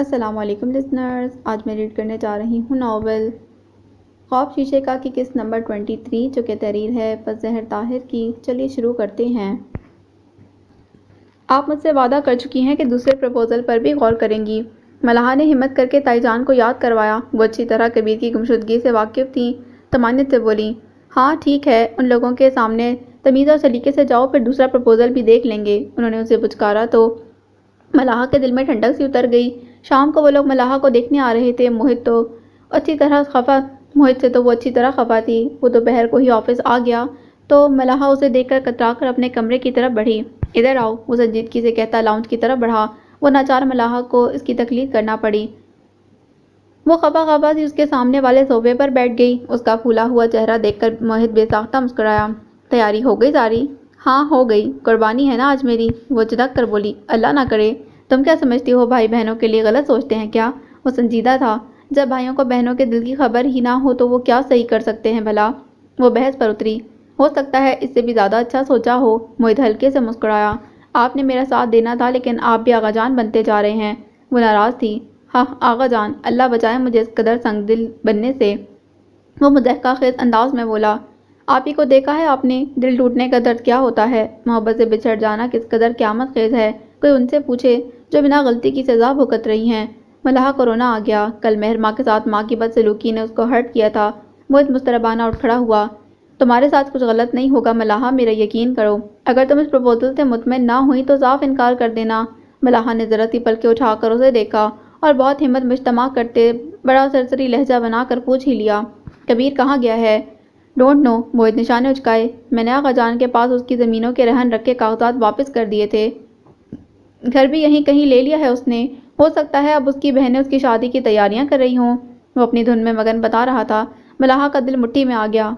السلام علیکم لسنرز، آج میں ریڈ کرنے جا رہی ہوں ناول خواب شیشے کا کی قسط نمبر 23 جو کہ تحریر ہے فضل طاہر کی۔ چلیے شروع کرتے ہیں۔ آپ مجھ سے وعدہ کر چکی ہیں کہ دوسرے پرپوزل پر بھی غور کریں گی۔ ملحہ نے ہمت کر کے تائی جان کو یاد کروایا۔ وہ اچھی طرح کبیر کی گمشدگی سے واقف تھیں۔ طمانینت سے بولی، ہاں ٹھیک ہے، ان لوگوں کے سامنے تمیز اور سلیقے سے جاؤ، پھر دوسرا پرپوزل بھی دیکھ لیں گے۔ انہوں نے اسے پچکارا تو ملحہ کے دل میں ٹھنڈک سی اتر گئی۔ شام کو وہ لوگ ملحہ کو دیکھنے آ رہے تھے۔ موہت سے تو وہ اچھی طرح خفا تھی۔ وہ دوپہر کو ہی آفس آ گیا تو ملحہ اسے دیکھ کر کترا کر اپنے کمرے کی طرف بڑھی۔ ادھر آؤ، وہ سنجیدگی سے کہتا لاؤنج کی طرف بڑھا۔ وہ ناچار ملحہ کو اس کی تقلید کرنا پڑی۔ وہ خفا سی اس کے سامنے والے صوفے پر بیٹھ گئی۔ اس کا پھولا ہوا چہرہ دیکھ کر موہت بے ساختہ مسکرایا۔ تیاری ہو گئی ساری؟ ہاں ہو گئی، قربانی ہے نا آج میری؟ وہ جھنک کر بولی، اللہ نہ کرے، تم کیا سمجھتی ہو بھائی بہنوں کے لیے غلط سوچتے ہیں کیا؟ وہ سنجیدہ تھا۔ جب بھائیوں کو بہنوں کے دل کی خبر ہی نہ ہو تو وہ کیا صحیح کر سکتے ہیں بھلا؟ وہ بحث پر اتری، ہو سکتا ہے اس سے بھی زیادہ اچھا سوچا ہو۔ موہت ہلکے سے مسکرایا، آپ نے میرا ساتھ دینا تھا لیکن آپ بھی آغا جان بنتے جا رہے ہیں۔ وہ ناراض تھی۔ ہاں آغا جان، اللہ بچائے مجھے اس قدر سنگ دل بننے سے۔ وہ مضحکہ خیز انداز میں بولا، آپ ہی کو دیکھا ہے آپ نے، دل ٹوٹنے کا درد کیا ہوتا ہے، محبت سے بچھڑ جانا کس قدر قیامت خیز ہے، کوئی ان سے پوچھے جو بنا غلطی کی سزا بھگت رہی ہیں۔ ملحہ کو رونا آ گیا۔ کل مہر ماں کے ساتھ ماں کی بدسلوکی نے اس کو ہرٹ کیا تھا۔ موہت مضطربانہ اٹھ کھڑا ہوا، تمہارے ساتھ کچھ غلط نہیں ہوگا ملحہ، میرا یقین کرو۔ اگر تم اس پرپوزل سے مطمئن نہ ہوئی تو صاف انکار کر دینا۔ ملحہ نے ذرا سی پلکیں اٹھا کر اسے دیکھا اور بہت ہمت مجتمع کرتے بڑا سرسری لہجہ بنا کر پوچھ ہی لیا، کبیر کہاں گیا ہے؟ ڈونٹ نو، موہت نشانے اچکائے، میں نے آغا جان کے پاس اس کی زمینوں کے رہن رکھے کاغذات واپس کر دیے تھے، گھر بھی یہیں کہیں لے لیا ہے اس نے، ہو سکتا ہے اب اس کی بہنیں اس کی شادی کی تیاریاں کر رہی ہوں۔ وہ اپنی دھن میں مگن بتا رہا تھا۔ ملحہ کا دل مٹھی میں آ گیا۔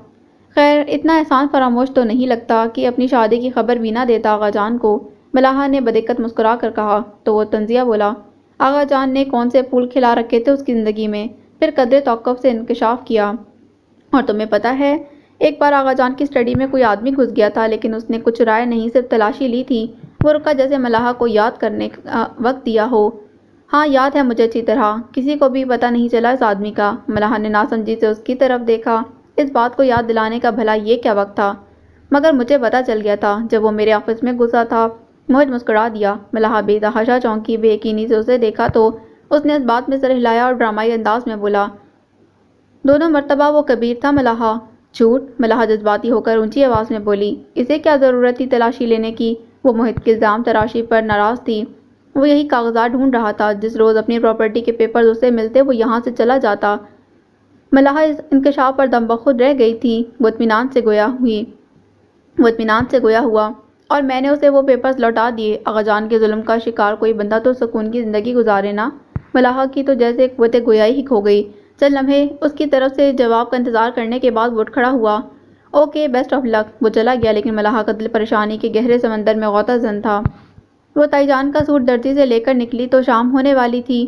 خیر اتنا احسان فراموش تو نہیں لگتا کہ اپنی شادی کی خبر بھی نہ دیتا آغا جان کو، ملحہ نے بدقت مسکرا کر کہا۔ تو وہ طنزیہ بولا، آغا جان نے کون سے پھول کھلا رکھے تھے اس کی زندگی میں؟ پھر قدرے توقف سے انکشاف کیا، اور تمہیں پتہ ہے ایک بار آغا جان کی اسٹڈی میں کوئی آدمی گھس گیا تھا لیکن اس نے کچھ رائے نہیں صرف تلاشی لی تھی۔ وہ رکا جیسے ملحہ کو یاد کرنے کا وقت دیا ہو۔ ہاں یاد ہے مجھے اچھی طرح، کسی کو بھی پتہ نہیں چلا اس آدمی کا۔ ملحہ نے ناسمجھی سے اس کی طرف دیکھا۔ اس بات کو یاد دلانے کا بھلا یہ کیا وقت تھا؟ مگر مجھے پتہ چل گیا تھا جب وہ میرے آفس میں گھسا تھا۔ موہت مسکرا دیا۔ ملحہ بے تحاشا چونکی، بے یقینی سے اسے دیکھا تو اس نے اس بات میں سر ہلایا اور ڈرامائی انداز میں بولا، دونوں مرتبہ وہ کبیر تھا ملحہ۔ جھوٹ؟ ملحہ جذباتی ہو کر اونچی آواز میں بولی، اسے کیا ضرورت تھی تلاشی لینے کی؟ وہ موہت کی الزام تراشی پر ناراض تھی۔ وہ یہی کاغذات ڈھونڈ رہا تھا، جس روز اپنی پراپرٹی کے پیپرز اسے ملتے وہ یہاں سے چلا جاتا۔ ملحہ اس انکشاف پر دم بخود رہ گئی تھی۔ وہ اطمینان سے گویا ہوا، اور میں نے اسے وہ پیپرز لوٹا دیے۔ آغا جان کے ظلم کا شکار کوئی بندہ تو سکون کی زندگی گزارے نا۔ ملحہ کی تو جیسے قوت گویائی ہی کھو گئی۔ چند لمحے اس کی طرف سے جواب کا انتظار کرنے کے بعد وہ اٹھ کھڑا ہوا۔ اوکے بیسٹ آف لک۔ وہ چلا گیا لیکن ملحہ کا دل پریشانی کے گہرے سمندر میں غوطہ زن تھا۔ وہ تائی جان کا سوٹ درزی سے لے کر نکلی تو شام ہونے والی تھی۔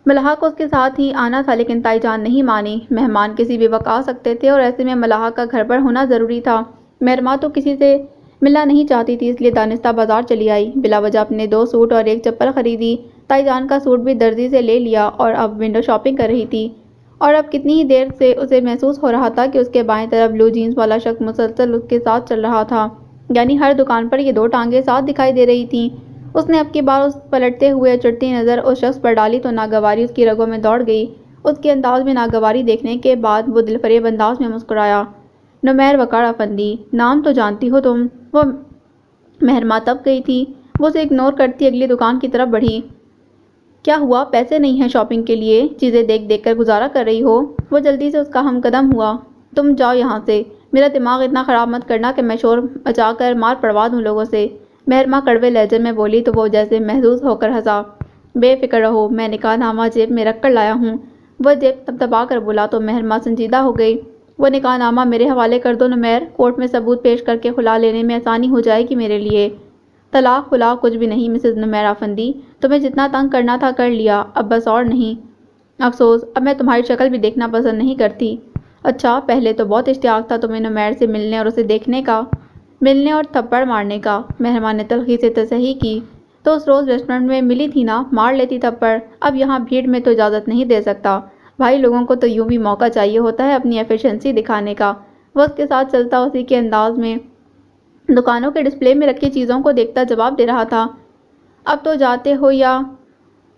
ملحہ کو اس کے ساتھ ہی آنا تھا لیکن تائی جان نہیں مانی۔ مہمان کسی بھی وقت آ سکتے تھے اور ایسے میں ملحہ کا گھر پر ہونا ضروری تھا۔ مہر ماں تو کسی سے ملنا نہیں چاہتی تھی، اس لیے دانستہ بازار چلی آئی۔ بلا وجہ اپنے 2 سوٹ اور 1 چپل خریدی۔ تائی جان کا سوٹ بھی درزی سے لے لیا اور اب ونڈو شاپنگ کر رہی تھی، اور اب کتنی ہی دیر سے اسے محسوس ہو رہا تھا کہ اس کے بائیں طرف بلو جینز والا شخص مسلسل اس کے ساتھ چل رہا تھا، یعنی ہر دکان پر یہ 2 ٹانگیں ساتھ دکھائی دے رہی تھیں۔ اس نے اب کی بار اس پلٹتے ہوئے چڑھتی نظر اس شخص پر ڈالی تو ناگواری اس کی رگوں میں دوڑ گئی۔ اس کے انداز میں ناگواری دیکھنے کے بعد وہ دل فریب انداز میں مسکرایا، نمیر وقار افندی، نام تو جانتی ہو تم؟ وہ مہر ماں تب گئی تھی۔ وہ اسے اگنور کرتی اگلی دکان کی طرف بڑھی۔ کیا ہوا، پیسے نہیں ہیں شاپنگ کے لیے؟ چیزیں دیکھ دیکھ کر گزارا کر رہی ہو؟ وہ جلدی سے اس کا ہم قدم ہوا۔ تم جاؤ یہاں سے، میرا دماغ اتنا خراب مت کرنا کہ میں شور مچا کر مار پڑوا دوں لوگوں سے۔ مہر ماں کڑوے لہجے میں بولی تو وہ جیسے محظوظ ہو کر ہنسا۔ بے فکر رہو، میں نکاح نامہ جیب میں رکھ کر لایا ہوں۔ وہ جیب تبتبا کر بولا تو مہر ماں سنجیدہ ہو گئی۔ وہ نکاح نامہ میرے حوالے کر دو نمیر، کورٹ میں ثبوت پیش کر کے خلا لینے میں آسانی ہو جائے گی میرے لیے۔ طلاق خلا کچھ بھی نہیں مسز نمیر افندی، تمہیں جتنا تنگ کرنا تھا کر لیا، اب بس اور نہیں۔ افسوس، اب میں تمہاری شکل بھی دیکھنا پسند نہیں کرتی۔ اچھا، پہلے تو بہت اشتیاق تھا تمہیں نمیر سے ملنے اور اسے دیکھنے کا، ملنے اور تھپڑ مارنے کا۔ مہر ماں نے تلخی سے تصحیح کی۔ تو اس روز ریسٹورنٹ میں ملی تھی نا، مار لیتی تھپڑ۔ اب یہاں بھیڑ میں تو اجازت نہیں دے سکتا۔ بھائی لوگوں کو تو یوں بھی موقع چاہیے ہوتا ہے اپنی ایفیشنسی دکھانے کا۔ وہ اس کے ساتھ چلتا اسی کے انداز میں دکانوں کے ڈسپلے میں رکھی چیزوں کو دیکھتا جواب دے رہا تھا۔ اب تو جاتے ہو یا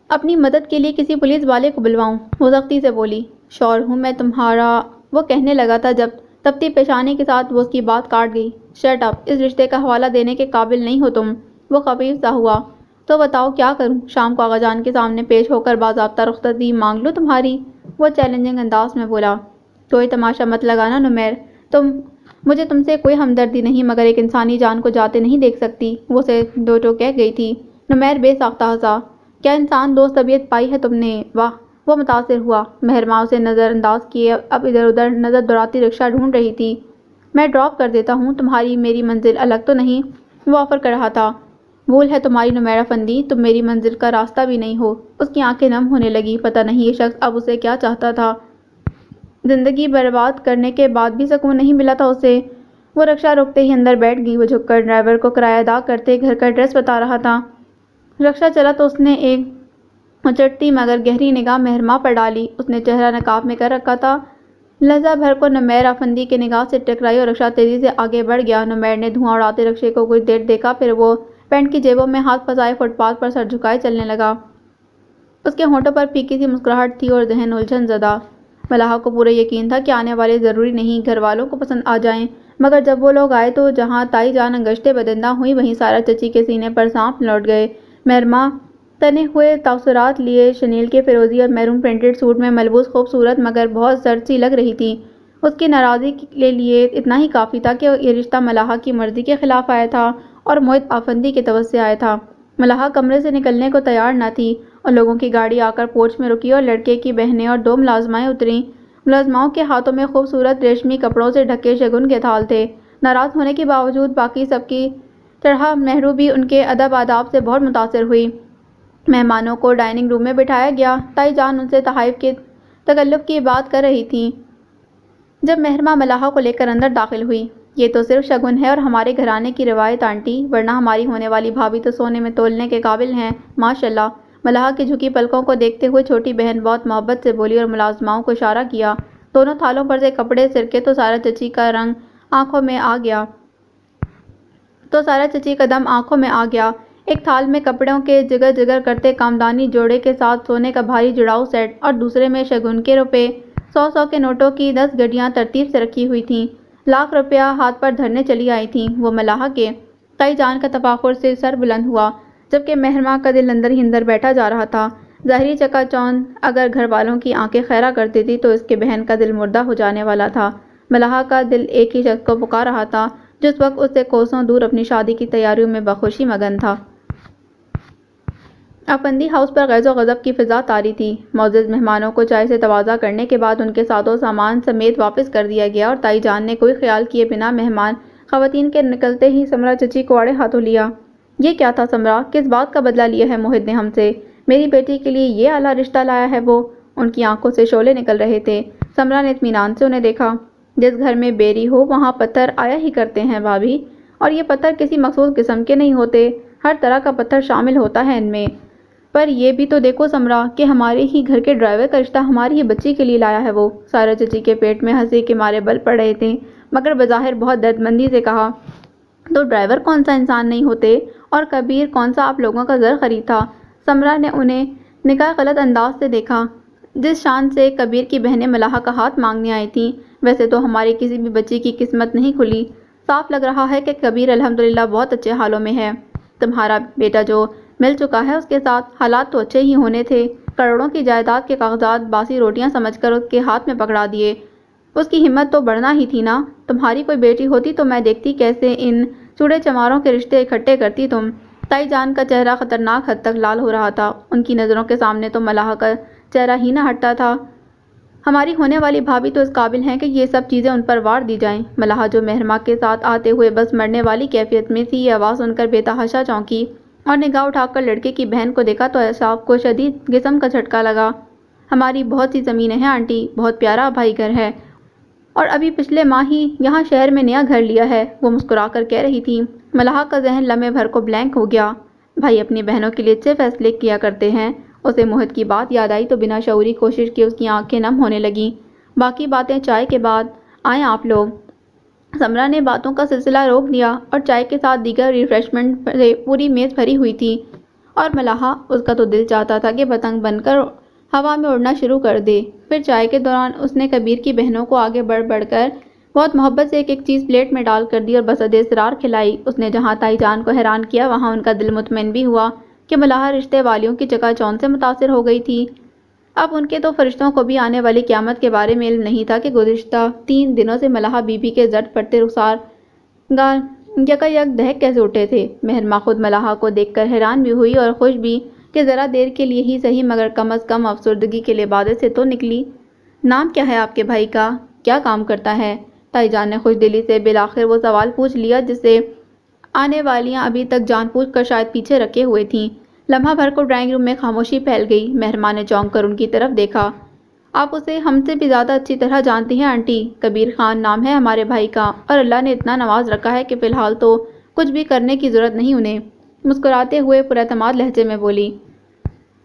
اپنی مدد کے لیے کسی پولیس والے کو بلواؤں؟ وہ سختی سے بولی۔ شور ہوں میں تمہارا، وہ کہنے لگا تھا جب تپتی پیشانی کے ساتھ وہ اس کی بات کاٹ گئی۔ شٹ اپ، اس رشتے کا حوالہ دینے کے قابل نہیں ہو تم۔ وہ خفیف سا ہوا۔ تو بتاؤ کیا کروں؟ شام کو آغا جان کے سامنے پیش ہو کر باضابطہ رخصتی مانگ لوں تمہاری؟ وہ چیلنجنگ انداز میں بولا۔ کوئی تماشا مت لگانا نمیر، مجھے تم سے کوئی ہمدردی نہیں، مگر ایک انسانی جان کو جاتے نہیں دیکھ سکتی، وہ اسے ڈوٹو کہہ گئی تھی۔ نمیر بے ساختہ ہنسا۔ کیا انسان دوست طبیعت پائی ہے تم نے، واہ! وہ متاثر ہوا۔ مہرماں اسے نظر انداز کیے اب ادھر ادھر نظر دوڑاتی رکشہ ڈھونڈ رہی تھی۔ میں ڈراپ کر دیتا ہوں، تمہاری میری منزل الگ تو نہیں؟ وہ آفر کر رہا تھا۔ بھول ہے تمہاری نمیر افندی، تم میری منزل کا راستہ بھی نہیں ہو۔ اس کی آنکھیں نم ہونے لگی۔ پتہ نہیں یہ شخص اب اسے کیا چاہتا تھا۔ زندگی برباد کرنے کے بعد بھی سکون نہیں ملا تھا اسے۔ وہ رکشہ روکتے ہی اندر بیٹھ گئی۔ وہ جھک کر ڈرائیور کو کرایہ ادا کرتے گھر کا ایڈریس بتا رہا تھا۔ رکشہ چلا تو اس نے ایک اچٹتی مگر گہری نگاہ مہرماں پر ڈالی۔ اس نے چہرہ نقاب میں کر رکھا تھا۔ لہجہ بھر کو نمیر افندی کے نگاہ سے ٹکرائی اور رکشہ تیزی سے آگے بڑھ گیا۔ نمیر نے دھواں اڑاتے رکشے کو کچھ دیر دیکھا، پھر وہ پینٹ کی جیبوں میں ہاتھ پھنسائے فٹ پاتھ پر سر جھکائے چلنے لگا۔ اس کے ہونٹوں پر پھیکی سی مسکراہٹ تھی اور ذہن الجھن زدہ۔ ملاحہ کو پورا یقین تھا کہ آنے والے ضروری نہیں گھر والوں کو پسند آ جائیں، مگر جب وہ لوگ آئے تو جہاں تائی جان انگشتے بدندہ ہوئی، وہیں سارا چچی کے سینے پر سانپ لوٹ گئے۔ مہرماں تنے ہوئے تاثرات لیے شنیل کے فیروزی اور میرون پرنٹڈ سوٹ میں ملبوس خوبصورت مگر بہت زرد سی لگ رہی تھی۔ اس کی ناراضی کے لیے اتنا ہی کافی تھا کہ یہ رشتہ ملاحہ کی مرضی کے خلاف آیا تھا اور موہت افندی کے طوع سے آیا تھا۔ ملاحہ کمرے سے نکلنے کو تیار نہ تھی اور لوگوں کی گاڑی آ کر پورچ میں رکی اور لڑکے کی بہنیں اور دو ملازمائیں اتریں۔ ملازماؤں کے ہاتھوں میں خوبصورت ریشمی کپڑوں سے ڈھکے شگن کے تھال تھے۔ ناراض ہونے کے باوجود باقی سب کی طرح مہرو بھی ان کے ادب آداب سے بہت متاثر ہوئی۔ مہمانوں کو ڈائننگ روم میں بٹھایا گیا۔ تائی جان ان سے تحائف کے تکلف کی بات کر رہی تھیں جب مہرماں ملاحہ کو لے کر اندر داخل ہوئی۔ یہ تو صرف شگن ہے اور ہمارے گھرانے کی روایت آنٹی، ورنہ ہماری ہونے والی بھابھی تو سونے میں تولنے کے قابل ہیں، ماشاءاللہ۔ ملاحہ کی جھکی پلکوں کو دیکھتے ہوئے چھوٹی بہن بہت محبت سے بولی اور ملازماؤں کو اشارہ کیا۔ دونوں تھالوں پر سے کپڑے سرکے تو سارا چچی کا رنگ آنکھوں میں آ گیا۔ سارا چچی کا دم آنکھوں میں آ گیا۔ ایک تھال میں کپڑوں کے جگر جگر کرتے کامدانی جوڑے کے ساتھ سونے کا بھاری جڑاؤ سیٹ اور دوسرے میں شگن کے روپے، 100 کے نوٹوں کی 10 گڈیاں ترتیب سے رکھی ہوئی تھیں۔ لاکھ روپیہ ہاتھ پر دھرنے چلی آئی تھیں وہ ملاحہ کے۔ تائی جان کا تفاخر سے سر بلند ہوا، جبکہ مہرماں کا دل اندر ہی اندر بیٹھا جا رہا تھا۔ ظاہری چکا چوند اگر گھر والوں کی آنکھیں خیرہ کرتی تھی تو اس کے بہن کا دل مردہ ہو جانے والا تھا۔ ملاحہ کا دل ایک ہی شخص کو پکار رہا تھا جو اس وقت اس سے کوسوں دور اپنی شادی کی تیاریوں میں بخوشی مگن تھا۔ افندی ہاؤس پر غیظ و غضب کی فضا طاری تھی۔ معزز مہمانوں کو چائے سے تواضع کرنے کے بعد ان کے ساز و سامان سمیت واپس کر دیا گیا اور تائی جان نے کوئی خیال کیے بنا مہمان خواتین کے نکلتے ہی سمرا چچی کو آڑے ہاتھوں لیا۔ یہ کیا تھا سمرا، کس بات کا بدلہ لیا ہے موہت نے ہم سے؟ میری بیٹی کے لیے یہ اعلیٰ رشتہ لایا ہے وہ؟ ان کی آنکھوں سے شعلے نکل رہے تھے۔ سمرا نے اطمینان سے انہیں دیکھا۔ جس گھر میں بیری ہو وہاں پتھر آیا ہی کرتے ہیں بھابھی، اور یہ پتھر کسی مخصوص قسم کے نہیں ہوتے، ہر طرح کا پتھر شامل ہوتا ہے ان میں۔ پر یہ بھی تو دیکھو سمرا کہ ہمارے ہی گھر کے ڈرائیور کا رشتہ ہماری ہی بچی کے لیے لایا ہے وہ۔ سارا چچی کے پیٹ میں ہنسی کے مارے بل پڑ رہے تھے، مگر بظاہر بہت درد مندی سے کہا، تو ڈرائیور کون سا انسان نہیں ہوتے، اور کبیر کون سا آپ لوگوں کا زر خرید تھا؟ سمرا نے انہیں نکاح غلط انداز سے دیکھا۔ جس شان سے کبیر کی بہنیں ملاحہ کا ہاتھ مانگنے آئی تھیں، ویسے تو ہماری کسی بھی بچی کی قسمت نہیں کھلی۔ صاف لگ رہا ہے کہ کبیر الحمدللہ بہت اچھے حالوں میں ہے۔ تمہارا بیٹا جو مل چکا ہے اس کے ساتھ حالات تو اچھے ہی ہونے تھے۔ کروڑوں کی جائیداد کے کاغذات باسی روٹیاں سمجھ کر اس کے ہاتھ میں پکڑا دیے۔ اس کی ہمت تو بڑھنا ہی تھی نا۔ تمہاری کوئی بیٹی ہوتی تو میں دیکھتی کیسے ان چوڑے چماروں کے رشتے اکٹھے کرتی تم۔ تائی جان کا چہرہ خطرناک حد تک لال ہو رہا تھا۔ ان کی نظروں کے سامنے تو ملاحہ کا چہرہ ہی نہ ہٹتا تھا۔ ہماری ہونے والی بھابھی تو اس قابل ہیں کہ یہ سب چیزیں ان پر وار دی جائیں۔ ملاحہ جو مہرماں کے ساتھ آتے ہوئے بس مرنے والی کیفیت میں تھی، یہ آواز سن کر بے تحاشا چونکی اور نگاہ اٹھا کر لڑکے کی بہن کو دیکھا تو اعصاب کو شدید قسم کا جھٹکا لگا۔ ہماری بہت سی زمینیں ہیں آنٹی، بہت پیارا بھائی گھر ہے، اور ابھی پچھلے ماہ ہی یہاں شہر میں نیا گھر لیا ہے، وہ مسکرا کر کہہ رہی تھی۔ ملاحہ کا ذہن لمحے بھر کو بلینک ہو گیا۔ بھائی اپنی بہنوں کے لیے اچھے فیصلے کیا کرتے ہیں۔ اسے موہت کی بات یاد آئی تو بنا شعوری کوشش کے اس کی آنکھیں نم ہونے لگیں۔ باقی باتیں چائے کے بعد، آئیں آپ لوگ۔ سمرا نے باتوں کا سلسلہ روک دیا اور چائے کے ساتھ دیگر ریفریشمنٹ سے پوری میز بھری ہوئی تھی، اور ملاحہ، اس کا تو دل چاہتا تھا کہ پتنگ بن کر ہوا میں اڑنا شروع کر دے۔ پھر چائے کے دوران اس نے کبیر کی بہنوں کو آگے بڑھ بڑھ کر بہت محبت سے ایک ایک چیز پلیٹ میں ڈال کر دی اور بصد اصرار کھلائی۔ اس نے جہاں تائی جان کو حیران کیا وہاں ان کا دل مطمئن بھی ہوا کہ ملاحہ رشتے والیوں کی چکا چوند سے متاثر ہو گئی تھی۔ اب ان کے تو فرشتوں کو بھی آنے والی قیامت کے بارے میں علم نہیں تھا کہ گزشتہ 3 دنوں سے ملاحہ بی بی کے زرد پڑتے رخسار گال یکا یک دہک کیسے اٹھے تھے۔ مہرماں خود ملاحہ کو دیکھ کر حیران بھی ہوئی اور خوش بھی کہ ذرا دیر کے لیے ہی صحیح مگر کم از کم افسردگی کے لبادے سے تو نکلی۔ نام کیا ہے آپ کے بھائی کا؟ کیا کام کرتا ہے؟ تائی جان نے خوش دلی سے بالآخر وہ سوال پوچھ لیا جس سے آنے والیاں ابھی تک جان بوجھ کر شاید پیچھے رکھے ہوئے تھیں۔ لمحہ بھر کو ڈرائنگ روم میں خاموشی پھیل گئی۔ مہرماں نے چونک کر ان کی طرف دیکھا۔ آپ اسے ہم سے بھی زیادہ اچھی طرح جانتی ہیں آنٹی۔ کبیر خان نام ہے ہمارے بھائی کا، اور اللہ نے اتنا نواز رکھا ہے کہ فی الحال تو کچھ بھی کرنے کی ضرورت نہیں انہیں۔ مسکراتے ہوئے پراعتماد لہجے میں بولی۔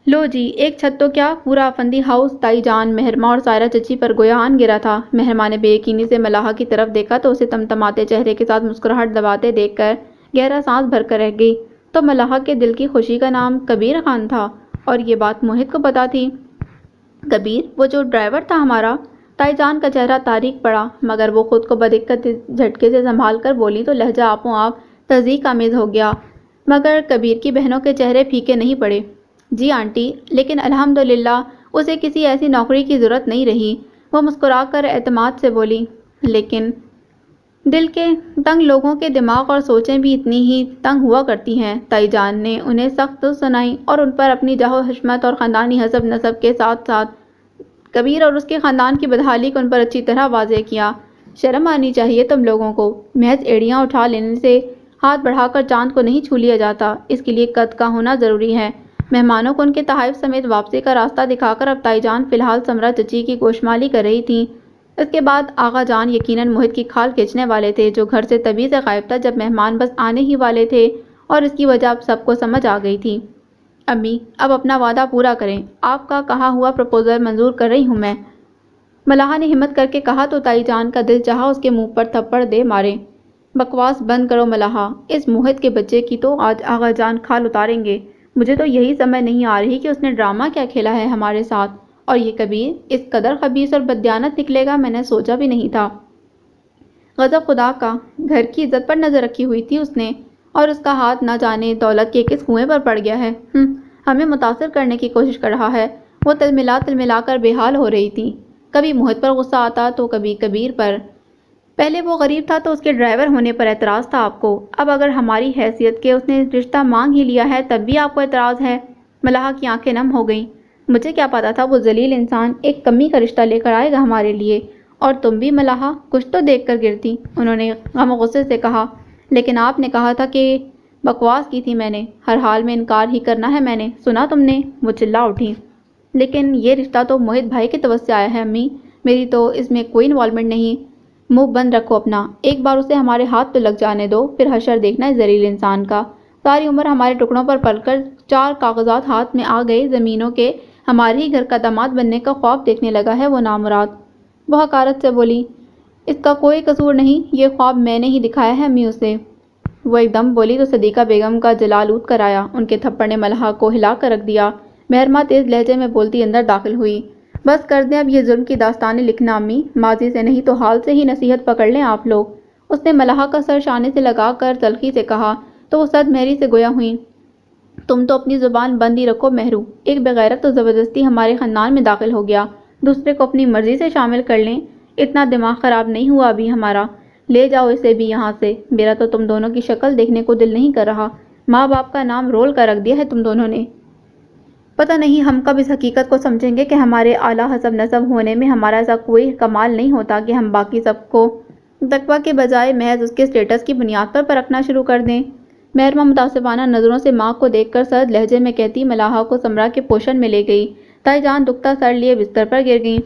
لو جی، ایک چھت تو کیا، پورا افندی ہاؤس۔ تائی جان، مہرماں اور سائرہ چچی پر گویا آن گرا تھا۔ مہرماں نے بے یقینی سے ملاحہ کی طرف دیکھا تو اسے تمتماتے چہرے کے ساتھ مسکراہٹ دباتے دیکھ کر گہرا سانس بھر کر رہ گئی۔ تو ملاحہ کے دل کی خوشی کا نام کبیر خان تھا، اور یہ بات موہت کو پتہ تھی۔ کبیر، وہ جو ڈرائیور تھا ہمارا؟ تائی جان کا چہرہ تاریک پڑا، مگر وہ خود کو بدقت جھٹکے سے سنبھال کر بولی تو لہجہ آپوں آپ تصدیق آمیز ہو گیا، مگر کبیر کی بہنوں کے چہرے پھیکے نہیں پڑے۔ جی آنٹی، لیکن الحمدللہ اسے کسی ایسی نوکری کی ضرورت نہیں رہی۔ وہ مسکرا کر اعتماد سے بولی۔ لیکن دل کے تنگ لوگوں کے دماغ اور سوچیں بھی اتنی ہی تنگ ہوا کرتی ہیں۔ تائی جان نے انہیں سخت سنائی اور ان پر اپنی جاہ و حشمت اور خاندانی حسب نسب کے ساتھ ساتھ کبیر اور اس کے خاندان کی بدحالی کو ان پر اچھی طرح واضح کیا۔ شرم آنی چاہیے تم لوگوں کو، محض ایڑیاں اٹھا لینے سے ہاتھ بڑھا کر چاند کو نہیں چھو لیا جاتا، اس کے لیے قد کا ہونا ضروری ہے۔ مہمانوں کو ان کے تحائف سمیت واپسی کا راستہ دکھا کر اب تائی جان فی الحال سمرا چچی کی گوشمالی کر رہی تھیں۔ اس کے بعد آغا جان یقیناً موہت کی کھال کھینچنے والے تھے، جو گھر سے تبھی سے غائب تھا جب مہمان بس آنے ہی والے تھے، اور اس کی وجہ اب سب کو سمجھ آ گئی تھی۔ امی، اب اپنا وعدہ پورا کریں، آپ کا کہا ہوا پروپوزل منظور کر رہی ہوں میں، ملاحہ نے ہمت کر کے کہا تو تائی جان کا دل چاہا اس کے منہ پر تھپڑ دے مارے۔ بکواس بند کرو ملاحہ، اس موہت کے بچے کی تو آج آغا جان کھال اتاریں گے۔ مجھے تو یہی سمجھ نہیں آ رہی کہ اس نے ڈرامہ کیا کھیلا ہے ہمارے ساتھ، اور یہ کبیر اس قدر خبیث اور بددیانت نکلے گا میں نے سوچا بھی نہیں تھا۔ غضب خدا کا، گھر کی عزت پر نظر رکھی ہوئی تھی اس نے، اور اس کا ہاتھ نہ جانے دولت کے کس کنویں پر پڑ گیا ہے۔ ہمیں متاثر کرنے کی کوشش کر رہا ہے۔ وہ تلملا کر بے حال ہو رہی تھی۔ کبھی موہت پر غصہ آتا تو کبھی کبیر پر۔ پہلے وہ غریب تھا تو اس کے ڈرائیور ہونے پر اعتراض تھا آپ کو، اب اگر ہماری حیثیت کے اس نے رشتہ مانگ ہی لیا ہے تب بھی آپ کو اعتراض ہے؟ ملاحہ کی آنکھیں نم ہو گئیں۔ مجھے کیا پتا تھا وہ ذلیل انسان ایک کمی کا رشتہ لے کر آئے گا ہمارے لیے، اور تم بھی ملاحہ کچھ تو دیکھ کر گرتی، انہوں نے غم و غصے سے کہا۔ لیکن آپ نے کہا تھا کہ بکواس کی تھی میں نے، ہر حال میں انکار ہی کرنا ہے میں نے، سنا تم نے؟ وہ چلا اٹھی۔ لیکن یہ رشتہ تو موہت بھائی کی طرف سے آیا ہے امی، میری تو اس میں کوئی انوالومنٹ نہیں۔ منہ بند رکھو اپنا، ایک بار اسے ہمارے ہاتھ تو لگ جانے دو، پھر حشر دیکھنا اس ذلیل انسان کا۔ ساری عمر ہمارے ٹکڑوں پر پل کر 4 کاغذات ہاتھ میں آ گئے زمینوں کے، ہمارے ہی گھر کا داماد بننے کا خواب دیکھنے لگا ہے وہ نامراد۔ وہ حقارت سے بولی۔ اس کا کوئی قصور نہیں، یہ خواب میں نے ہی دکھایا ہے امی اسے۔ وہ ایک دم بولی تو صدیقہ بیگم کا جلال اود کر آیا، ان کے تھپڑ نے ملاحہ کو ہلا کر رکھ دیا۔ مہرماں تیز لہجے میں بولتی اندر داخل ہوئی۔ بس کر دیں اب یہ ظلم کی داستانیں لکھنا امی، ماضی سے نہیں تو حال سے ہی نصیحت پکڑ لیں آپ لوگ۔ اس نے ملاحہ کا سر شانے سے لگا کر تلخی سے کہا تو وہ صد مہری سے گویا ہوئیں۔ تم تو اپنی زبان بند ہی رکھو مہرو، ایک بغیرت تو زبردستی ہمارے خاندان میں داخل ہو گیا، دوسرے کو اپنی مرضی سے شامل کر لیں، اتنا دماغ خراب نہیں ہوا ابھی ہمارا، لے جاؤ اسے بھی یہاں سے، میرا تو تم دونوں کی شکل دیکھنے کو دل نہیں کر رہا، ماں باپ کا نام رول کر رکھ دیا ہے تم دونوں نے۔ پتہ نہیں ہم کب اس حقیقت کو سمجھیں گے کہ ہمارے اعلیٰ حسب نسب ہونے میں ہمارا ایسا کوئی کمال نہیں ہوتا کہ ہم باقی سب کو تقویٰ کے بجائے محض اس کے اسٹیٹس کی بنیاد پر پرکھنا شروع کر دیں۔ مہرماں متاسفانہ نظروں سے ماں کو دیکھ کر سرد لہجے میں کہتی ملاحہ کو سمرا کے پوشن میں لے گئی۔ تائی جان دکھتا سر لیے بستر پر گر گئیں۔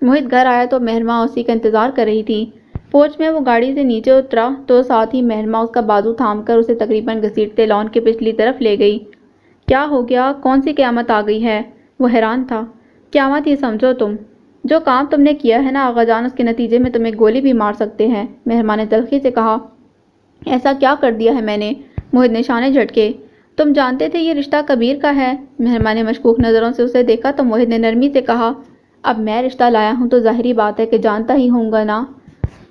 موہت گھر آیا تو مہرماں اسی کا انتظار کر رہی تھی۔ پوچھ میں وہ گاڑی سے نیچے اترا تو ساتھ ہی مہرما اس کا بازو تھام کر اسے تقریباً گھسیٹتے لان کے پچھلی طرف لے گئی۔ کیا ہو گیا؟ کون سی قیامت آ گئی ہے؟ وہ حیران تھا۔ قیامت یہ سمجھو تم، جو کام تم نے کیا ہے نا آغا جان، اس کے نتیجے میں تمہیں گولی بھی مار سکتے ہیں، مہرما نے تلخی سے کہا۔ ایسا کیا کر دیا ہے میں نے؟ موہد نے شانے جھٹکے۔ تم جانتے تھے یہ رشتہ کبیر کا ہے؟ مہرما نے مشکوک نظروں سے اسے دیکھا تو موہد نے نرمی سے کہا، اب میں رشتہ لایا ہوں تو ظاہری بات ہے کہ جانتا ہی ہوں گا نا۔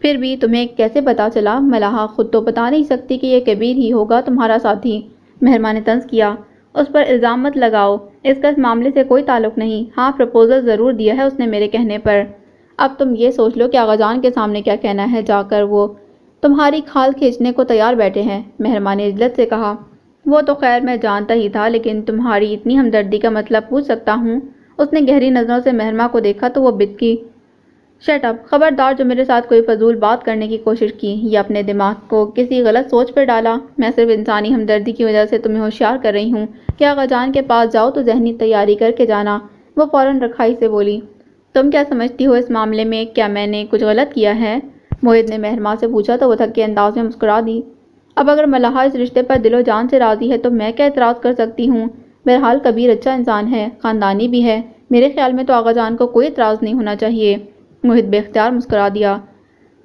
پھر بھی تمہیں کیسے پتا چلا؟ ملاحہ خود تو بتا نہیں سکتی کہ یہ کبیر ہی ہوگا تمہارا ساتھی، مہرما نے طنز کیا۔ اس پر الزام مت لگاؤ، اس کا اس معاملے سے کوئی تعلق نہیں۔ ہاں پرپوزل ضرور دیا ہے اس نے میرے کہنے پر۔ اب تم یہ سوچ لو کہ آغا جان کے سامنے کیا کہنا ہے جا کر، وہ تمہاری کھال کھینچنے کو تیار بیٹھے ہیں، مہرما نے عجلت سے کہا۔ وہ تو خیر میں جانتا ہی تھا، لیکن تمہاری اتنی ہمدردی کا مطلب پوچھ سکتا ہوں؟ اس نے گہری نظروں سے مہرما کو دیکھا تو وہ بتکی۔ شٹ اپ، خبردار جو میرے ساتھ کوئی فضول بات کرنے کی کوشش کی یا اپنے دماغ کو کسی غلط سوچ پر ڈالا۔ میں صرف انسانی ہمدردی کی وجہ سے تمہیں ہوشیار کر رہی ہوں کہ آغا جان کے پاس جاؤ تو ذہنی تیاری کر کے جانا۔ وہ فوراً رکھائی سے بولی، تم کیا سمجھتی ہو اس معاملے میں؟ کیا میں نے کچھ غلط کیا ہے؟ موہد نے مہرما سے پوچھا تو وہ تھکے انداز میں مسکرا دی۔ اب اگر ملاحہ اس رشتے پر دل و جان سے راضی ہے تو میں کیا اعتراض کر سکتی ہوں؟ بہرحال کبیر اچھا انسان ہے، خاندانی بھی ہے، میرے خیال میں تو آغا جان کو کوئی اعتراض نہیں ہونا چاہیے۔ موہد بے اختیار مسکرا دیا۔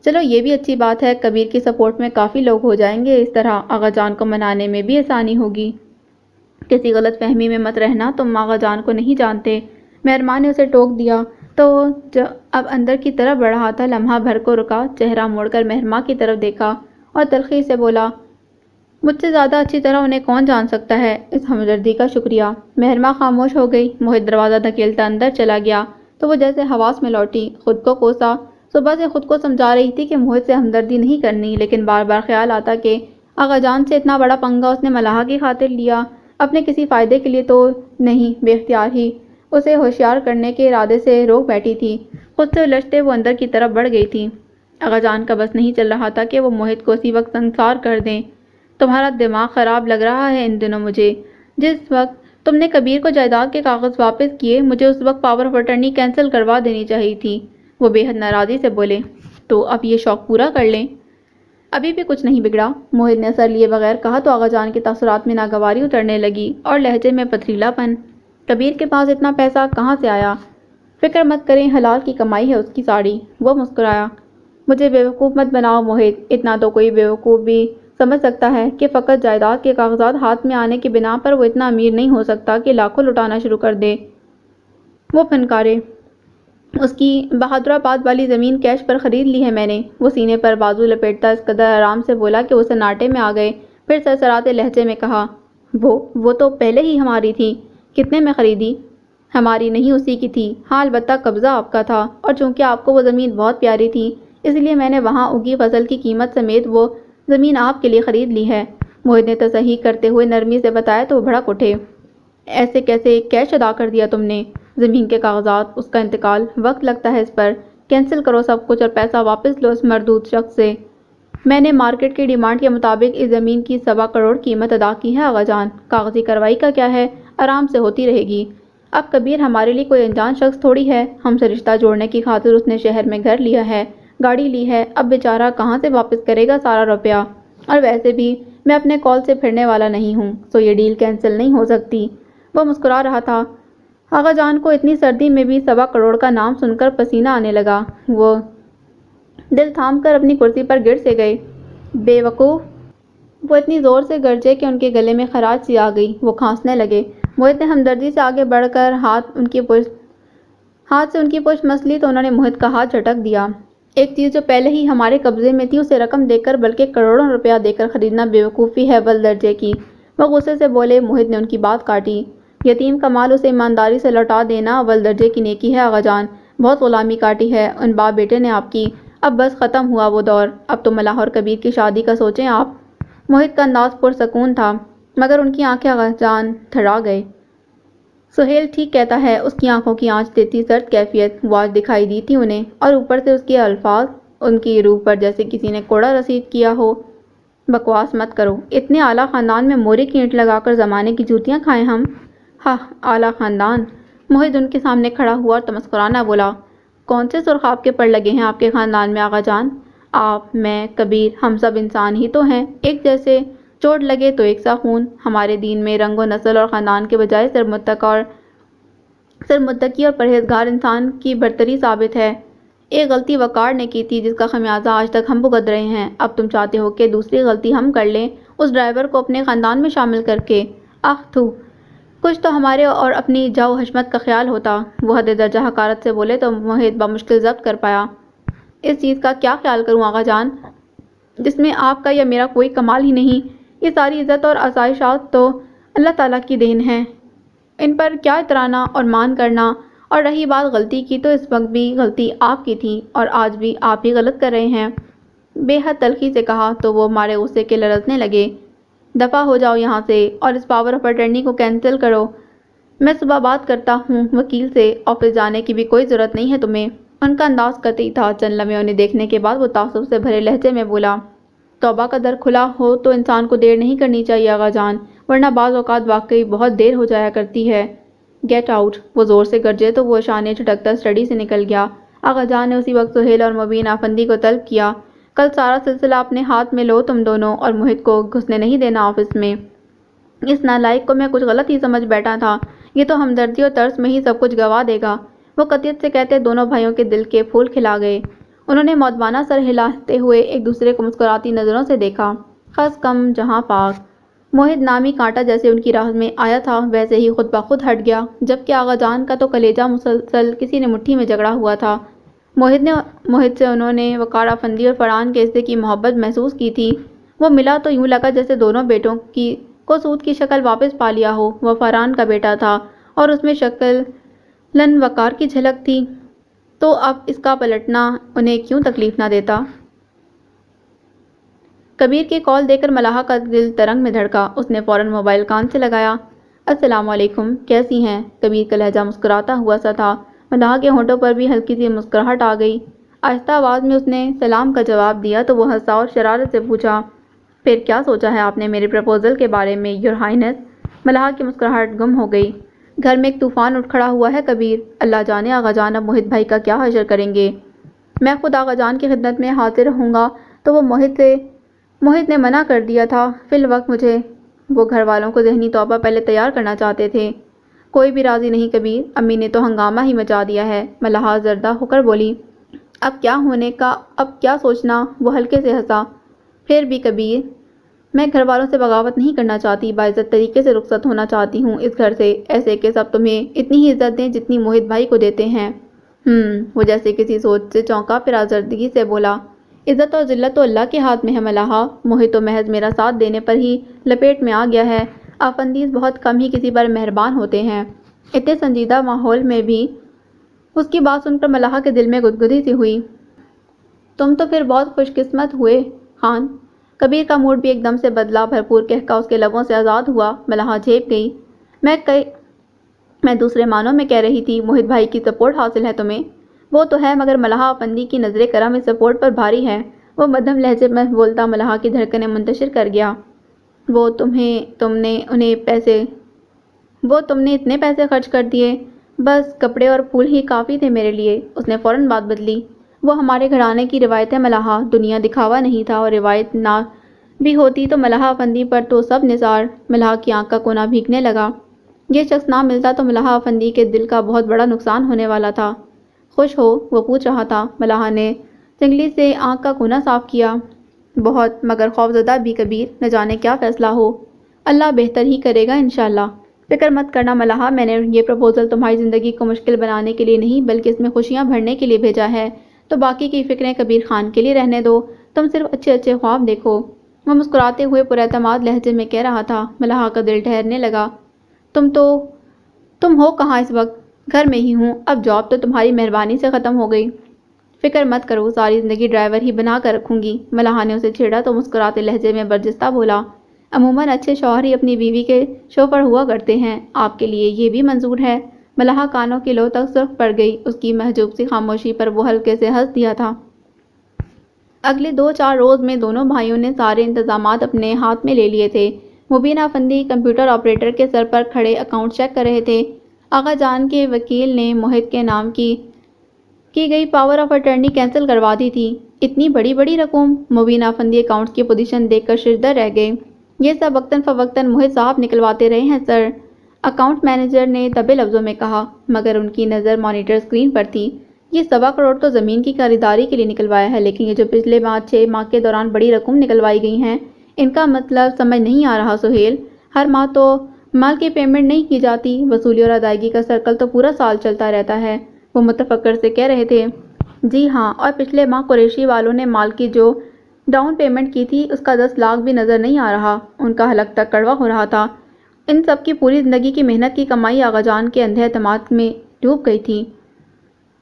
چلو یہ بھی اچھی بات ہے، کبیر کی سپورٹ میں کافی لوگ ہو جائیں گے، اس طرح آغا جان کو منانے میں بھی آسانی ہوگی۔ کسی غلط فہمی میں مت رہنا، تم آغا جان کو نہیں جانتے، مہرما نے اسے ٹوک دیا تو جو اب اندر کی طرف بڑھ رہا تھا لمحہ بھر کو رکا، چہرہ موڑ کر مہرما کی طرف دیکھا اور تلخی سے بولا، مجھ سے زیادہ اچھی طرح انہیں کون جان سکتا ہے؟ اس ہمدردی کا شکریہ۔ مہرما خاموش ہو گئی۔ موہد دروازہ دھکیلتا اندر چلا گیا تو وہ جیسے حواس میں لوٹی، خود کو کوسا۔ صبح سے خود کو سمجھا رہی تھی کہ موہد سے ہمدردی نہیں کرنی، لیکن بار بار خیال آتا کہ آغا جان سے اتنا بڑا پنگا اس نے ملاحہ کی خاطر لیا، اپنے کسی فائدے کے لیے تو نہیں، بے اختیار ہی اسے ہوشیار کرنے کے ارادے سے روک بیٹھی تھی۔ خود سے الجھتے وہ اندر کی طرف بڑھ گئی تھی۔ آغا جان کا بس نہیں چل رہا تھا کہ وہ موہد کو اسی وقت سنسار کر دیں۔ تمہارا دماغ خراب لگ رہا ہے ان دنوں مجھے۔ جس وقت تم نے کبیر کو جائیداد کے کاغذ واپس کیے، مجھے اس وقت پاور آف اٹرنی کینسل کروا دینی چاہیے تھی، وہ بے حد ناراضی سے بولے۔ تو اب یہ شوق پورا کر لیں۔ ابھی بھی کچھ نہیں بگڑا، موہد نے اثر لیے بغیر کہا تو آغا جان کے تاثرات میں ناگواری اترنے لگی اور لہجے میں پتھریلا پن۔ کبیر کے پاس اتنا پیسہ کہاں سے آیا؟ فکر مت کریں، حلال کی کمائی ہے اس کی ساڑی، وہ مسکرایا۔ مجھے بیوقوف مت بناؤ موہد، اتنا تو کوئی بیوقوف بھی سمجھ سکتا ہے کہ فقط جائیداد کے کاغذات ہاتھ میں آنے کی بنا پر وہ اتنا امیر نہیں ہو سکتا کہ لاکھوں لٹانا شروع کر دے۔ وہ فنکارے، اس کی بہادرآباد والی زمین کیش پر خرید لی ہے میں نے، وہ سینے پر بازو لپیٹتا اس قدر آرام سے بولا کہ وہ سناٹے میں آ گئے، پھر سرسراتے لہجے میں کہا، وہ تو پہلے ہی ہماری تھی۔ کتنے میں خریدی؟ ہماری نہیں، اسی کی تھی۔ ہاں البتہ قبضہ آپ کا تھا، اور چونکہ آپ کو وہ زمین بہت پیاری تھی اس لیے میں نے وہاں اگی فصل کی قیمت سمیت وہ زمین آپ کے لیے خرید لی ہے، موہد نے تصحیح کرتے ہوئے نرمی سے بتایا تو وہ بھڑک اٹھے۔ ایسے کیسے؟ کیش ادا کر دیا تم نے؟ زمین کے کاغذات، اس کا انتقال، وقت لگتا ہے اس پر، کینسل کرو سب کچھ اور پیسہ واپس لو اس مردود شخص سے۔ میں نے مارکیٹ کی ڈیمانڈ کے مطابق اس زمین کی 1.25 کروڑ قیمت ادا کی ہے آغا جان، کاغذی کارروائی کا کیا ہے، آرام سے ہوتی رہے گی۔ اب کبیر ہمارے لیے کوئی انجان شخص تھوڑی ہے، ہم سے رشتہ جوڑنے کی خاطر اس نے شہر میں گھر لیا ہے، گاڑی لی ہے، اب بیچارہ کہاں سے واپس کرے گا سارا روپیہ؟ اور ویسے بھی میں اپنے کال سے پھرنے والا نہیں ہوں، سو یہ ڈیل کینسل نہیں ہو سکتی۔ وہ مسکرا رہا تھا۔ آغا جان کو اتنی سردی میں بھی 1.25 کروڑ کا نام سن کر پسینہ آنے لگا، وہ دل تھام کر اپنی کرسی پر گر سے گئے۔ بے وقوف، وہ اتنی زور سے گرجے کہ ان کے گلے میں خراش سی آ گئی، وہ کھانسنے لگے۔ موہد نے ہمدردی سے آگے بڑھ کر ہاتھ سے ان کی پشت مس لی تو انہوں نے موہد کا ہاتھ جھٹک دیا۔ ایک چیز جو پہلے ہی ہمارے قبضے میں تھی اسے رقم دے کر بلکہ کروڑوں روپیہ دے کر خریدنا بیوقوفی ہے اول درجے کی، وہ غصے سے بولے۔ موہد نے ان کی بات کاٹی۔ یتیم کا مال اسے ایمانداری سے لوٹا دینا اول درجے کی نیکی ہے آغا جان، بہت غلامی کاٹی ہے ان باپ بیٹے نے آپ کی، اب بس ختم ہوا وہ دور، اب تو ملاحہ اور کبیر کی شادی کا سوچیں آپ۔ موہد کا انداز پرسکون تھا مگر ان کی آنکھیں آغا جان تھرا گئے۔ سہیل ٹھیک کہتا ہے، اس کی آنکھوں کی آنچ دیتی سرد کیفیت وہ آج دکھائی دی تھی انہیں، اور اوپر سے اس کے الفاظ ان کی روح پر جیسے کسی نے کوڑا رسید کیا ہو۔ بکواس مت کرو، اتنے اعلیٰ خاندان میں مورے کی اینٹ لگا کر زمانے کی جوتیاں کھائیں ہم؟ ہاں اعلیٰ خاندان، موہد ان کے سامنے کھڑا ہوا اور تمسکرانا بولا۔ کون سے سرخاب کے پر لگے ہیں آپ کے خاندان میں آغا جان؟ آپ، میں، کبیر، ہم سب انسان ہی تو ہیں، ایک جیسے، چوٹ لگے تو ایک سا خون۔ ہمارے دین میں رنگ و نسل اور خاندان کے بجائے صرف متقی اور پرہیزگار انسان کی برتری ثابت ہے۔ ایک غلطی وقار نے کی تھی جس کا خمیازہ آج تک ہم بھگت رہے ہیں، اب تم چاہتے ہو کہ دوسری غلطی ہم کر لیں، اس ڈرائیور کو اپنے خاندان میں شامل کر کے۔ آہ تھو، کچھ تو ہمارے اور اپنی جاؤ حشمت کا خیال ہوتا۔ وہ حد درجہ حقارت سے بولے تو موہت بمشکل ضبط کر پایا۔ اس چیز کا کیا خیال کروں آغا جان، جس میں آپ کا یا میرا کوئی کمال ہی نہیں؟ یہ ساری عزت اور آسائشات تو اللہ تعالیٰ کی دین ہے، ان پر کیا اترانا اور مان کرنا۔ اور رہی بات غلطی کی، تو اس وقت بھی غلطی آپ کی تھی اور آج بھی آپ ہی غلط کر رہے ہیں۔ بے حد تلخی سے کہا تو وہ مارے غصے کے لرزنے لگے۔ دفع ہو جاؤ یہاں سے اور اس پاور آف اٹرنی کو کینسل کرو۔ میں صبح بات کرتا ہوں وکیل سے، آفس جانے کی بھی کوئی ضرورت نہیں ہے تمہیں۔ ان کا انداز قطعی تھا۔ چند لمحے انہیں دیکھنے کے بعد وہ تعصب سے بھرے لہجے میں بولا، توبہ کا در کھلا ہو تو انسان کو دیر نہیں کرنی چاہیے آغا جان، ورنہ بعض اوقات واقعی بہت دیر ہو جایا کرتی ہے۔ Get out! وہ زور سے گرجے تو وہ شانے جھٹکتا اسٹڈی سے نکل گیا۔ آغا جان نے اسی وقت سہیل اور مبین آفندی کو طلب کیا، کل سارا سلسلہ اپنے ہاتھ میں لو تم دونوں، اور موہت کو گھسنے نہیں دینا آفس میں۔ اس نالائق کو میں کچھ غلط ہی سمجھ بیٹھا تھا، یہ تو ہمدردی اور ترس میں ہی سب کچھ گوا دے گا۔ وہ قطعیت سے کہتے دونوں بھائیوں کے دل کے پھول کھلا گئے۔ انہوں نے مؤدبانہ سر ہلاتے ہوئے ایک دوسرے کو مسکراتی نظروں سے دیکھا۔ خس کم جہاں پاک! موہت نامی کانٹا جیسے ان کی راہ میں آیا تھا ویسے ہی خود بخود ہٹ گیا، جبکہ آغا جان کا تو کلیجہ مسلسل کسی نے مٹھی میں جگڑا ہوا تھا۔ موہت سے انہوں نے وقار آفندی اور فرحان کے حصے کی محبت محسوس کی تھی۔ وہ ملا تو یوں لگا جیسے دونوں بیٹوں کو سود کی شکل واپس پا لیا ہو۔ وہ فرحان کا بیٹا تھا اور اس میں شکلاً وقار کی جھلک تھی، تو اب اس کا پلٹنا انہیں کیوں تکلیف نہ دیتا؟ کبیر کی کال دے کر ملاحہ کا دل ترنگ میں دھڑکا۔ اس نے فوراً موبائل کان سے لگایا۔ السلام علیکم، کیسی ہیں؟ کبیر کا لہجہ مسکراتا ہوا سا تھا۔ ملاحہ کے ہونٹوں پر بھی ہلکی سی مسکراہٹ آ گئی۔ آہستہ آواز میں اس نے سلام کا جواب دیا تو وہ ہنسا اور شرارت سے پوچھا، پھر کیا سوچا ہے آپ نے میرے پرپوزل کے بارے میں یور ہائنس؟ ملاحہ کی مسکراہٹ گم ہو گئی۔ گھر میں ایک طوفان اٹھ کھڑا ہوا ہے کبیر، اللہ جانے آغا جان اب موہت بھائی کا کیا حشر کریں گے۔ میں خود آغا جان کی خدمت میں حاضر رہوں گا۔ تو وہ موہت نے منع کر دیا تھا فی الوقت مجھے۔ وہ گھر والوں کو ذہنی طور پر پہلے تیار کرنا چاہتے تھے۔ کوئی بھی راضی نہیں کبیر، امی نے تو ہنگامہ ہی مچا دیا ہے۔ ملاحہ زردہ ہو کر بولی، اب کیا ہونے کا، اب کیا سوچنا؟ وہ ہلکے سے ہنسا، پھر بھی کبیر، میں گھر والوں سے بغاوت نہیں کرنا چاہتی، باعزت طریقے سے رخصت ہونا چاہتی ہوں اس گھر سے، ایسے کہ سب تمہیں اتنی ہی عزت دیں جتنی موہت بھائی کو دیتے ہیں۔ وہ جیسے کسی سوچ سے چونکا، پھر آزردگی سے بولا، عزت اور ذلت تو اللہ کے ہاتھ میں ہے ملاحہ، موہت تو محض میرا ساتھ دینے پر ہی لپیٹ میں آ گیا ہے۔ آفندیز بہت کم ہی کسی پر مہربان ہوتے ہیں۔ اتنے سنجیدہ ماحول میں بھی اس کی بات سن کر ملاحہ کے دل میں گدگدی سی ہوئی۔ تم تو پھر بہت خوش قسمت ہوئے خان۔ کبیر کا موڈ بھی ایک دم سے بدلا، بھرپور کہکا اس کے لبوں سے آزاد ہوا۔ ملاحہ جھیپ گئی، میں دوسرے معنوں میں کہہ رہی تھی، موہت بھائی کی سپورٹ حاصل ہے تمہیں؟ وہ تو ہے، مگر ملاحہ آفندی کی نظر کرم اس سپورٹ پر بھاری ہے۔ وہ مدھم لہجے میں بولتا ملاحہ کی دھڑکنیں منتشر کر گیا۔ تم نے اتنے پیسے خرچ کر دیے، بس کپڑے اور پھول ہی کافی تھے میرے لیے۔ اس نے فوراً بات بدلی، وہ ہمارے گھرانے کی روایت ہے ملاحہ، دنیا دکھاوا نہیں تھا، اور روایت نہ بھی ہوتی تو ملاحہ آفندی پر تو سب نثار۔ ملاحہ کی آنکھ کا کونا بھیگنے لگا۔ یہ شخص نہ ملتا تو ملاحہ آفندی کے دل کا بہت بڑا نقصان ہونے والا تھا۔ خوش ہو؟ وہ پوچھ رہا تھا۔ ملاحہ نے چنگلی سے آنکھ کا کونا صاف کیا۔ بہت، مگر خوفزدہ بھی کبیر، نہ جانے کیا فیصلہ ہو۔ اللہ بہتر ہی کرے گا انشاءاللہ۔ فکر مت کرنا ملاحہ، میں نے یہ پرپوزل تمہاری زندگی کو مشکل بنانے کے لیے نہیں بلکہ اس میں خوشیاں بھرنے کے لیے بھیجا ہے، تو باقی کی فکریں کبیر خان کے لیے رہنے دو، تم صرف اچھے اچھے خواب دیکھو۔ وہ مسکراتے ہوئے پراعتماد لہجے میں کہہ رہا تھا۔ ملاحہ کا دل ٹھہرنے لگا۔ تم ہو کہاں اس وقت؟ گھر میں ہی ہوں، اب جاب تو تمہاری مہربانی سے ختم ہو گئی۔ فکر مت کرو، ساری زندگی ڈرائیور ہی بنا کر رکھوں گی۔ ملاحہ نے اسے چھیڑا تو مسکراتے لہجے میں برجستہ بولا، عموماً اچھے شوہر ہی اپنی بیوی کے شوفر ہوا کرتے ہیں، آپ کے لیے یہ بھی منظور ہے؟ ملاحہ کانوں کی لو تک سرخ پڑ گئی۔ اس کی محجوب سی خاموشی پر وہ ہلکے سے ہنس دیا تھا۔ اگلے 2-4 روز میں دونوں بھائیوں نے سارے انتظامات اپنے ہاتھ میں لے لیے تھے۔ مبین آفندی کمپیوٹر آپریٹر کے سر پر کھڑے اکاؤنٹ چیک کر رہے تھے۔ آغا جان کے وکیل نے موہت کے نام کی گئی پاور آف اٹرنی کینسل کروا دی تھی۔ اتنی بڑی بڑی رقم؟ مبین افندی اکاؤنٹس کی پوزیشن دیکھ کر ششدر رہ گئے۔ یہ سب وقتاً فوقتاً موہت صاحب نکلواتے رہے ہیں سر، اکاؤنٹ مینیجر نے دبے لفظوں میں کہا، مگر ان کی نظر مانیٹر اسکرین پر تھی۔ یہ 1.25 کروڑ تو زمین کی خریداری کے لیے نکلوایا ہے، لیکن یہ جو پچھلے 6 ماہ کے دوران بڑی رقم نکلوائی گئی ہیں، ان کا مطلب سمجھ نہیں آ رہا سہیل۔ ہر ماہ تو مال کی پیمنٹ نہیں کی جاتی، وصولی اور ادائیگی کا سرکل تو پورا سال چلتا رہتا ہے۔ وہ متفکر سے کہہ رہے تھے۔ جی ہاں، اور پچھلے ماہ قریشی والوں نے مال کی جو ڈاؤن پیمنٹ کی تھی، اس کا 10 لاکھ بھی نظر نہیں آ رہا۔ ان کا حلق تک کڑوا ہو رہا تھا۔ ان سب کی پوری زندگی کی محنت کی کمائی آغا جان کے اندھے اعتماد میں ڈوب گئی تھی۔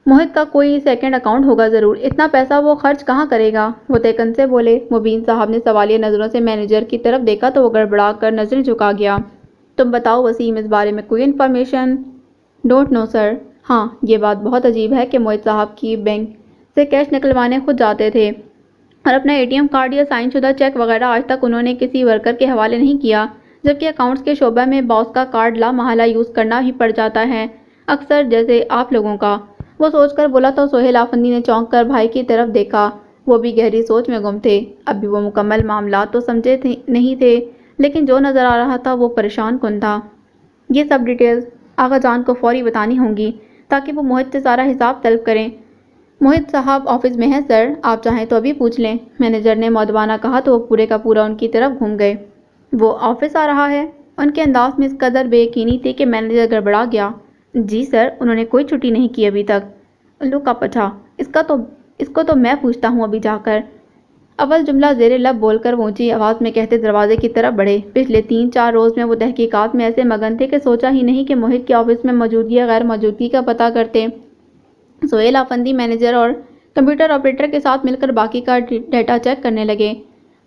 موہت کا کوئی سیکنڈ اکاؤنٹ ہوگا ضرور، اتنا پیسہ وہ خرچ کہاں کرے گا؟ وہ تیقن سے بولے۔ مبین صاحب نے سوالیہ نظروں سے مینیجر کی طرف دیکھا تو وہ گڑبڑا کر نظریں جھکا گیا۔ تم بتاؤ وسیم، اس بارے میں کوئی انفارمیشن؟ ڈونٹ نو سر۔ ہاں، یہ بات بہت عجیب ہے کہ موہت صاحب کی بینک سے کیش نکلوانے خود جاتے تھے، اور اپنا اے ٹی ایم کارڈ یا سائن شدہ چیک وغیرہ آج تک انہوں نے کسی ورکر کے حوالے نہیں کیا، جبکہ اکاؤنٹس کے شعبہ میں باس کا کارڈ لامحالہ یوز کرنا ہی پڑ جاتا ہے، اکثر جیسے آپ لوگوں کا۔ وہ سوچ کر بولا تو سہیل افندی نے چونک کر بھائی کی طرف دیکھا۔ وہ بھی گہری سوچ میں گم تھے۔ اب بھی وہ مکمل معاملات تو سمجھے نہیں تھے، لیکن جو نظر آ رہا تھا وہ پریشان کن تھا۔ یہ سب ڈیٹیلز آغا جان کو فوری بتانی ہوں گی تاکہ وہ موہت سے سارا حساب طلب کریں۔ موہت صاحب آفس میں ہیں سر، آپ چاہیں تو ابھی پوچھ لیں، مینیجر نے مؤدبانہ کہا تو وہ پورے کا پورا ان کی طرف گھوم گئے۔ وہ آفس آ رہا ہے؟ ان کے انداز میں اس قدر بے یقینی تھی کہ مینیجر گڑبڑا گیا۔ جی سر، انہوں نے کوئی چھٹی نہیں کی ابھی تک۔ الو کا پٹھا، اس کو تو میں پوچھتا ہوں ابھی جا کر۔ اول جملہ زیر لب بول کر وہ اونچی آواز میں کہتے دروازے کی طرف بڑھے۔ پچھلے 3-4 روز میں وہ تحقیقات میں ایسے مگن تھے کہ سوچا ہی نہیں کہ موہت کے آفس میں موجودگی یا غیر موجودگی کا پتہ کرتے۔ سہیل افندی مینیجر اور کمپیوٹر آپریٹر کے ساتھ مل کر باقی کا ڈیٹا چیک کرنے لگے۔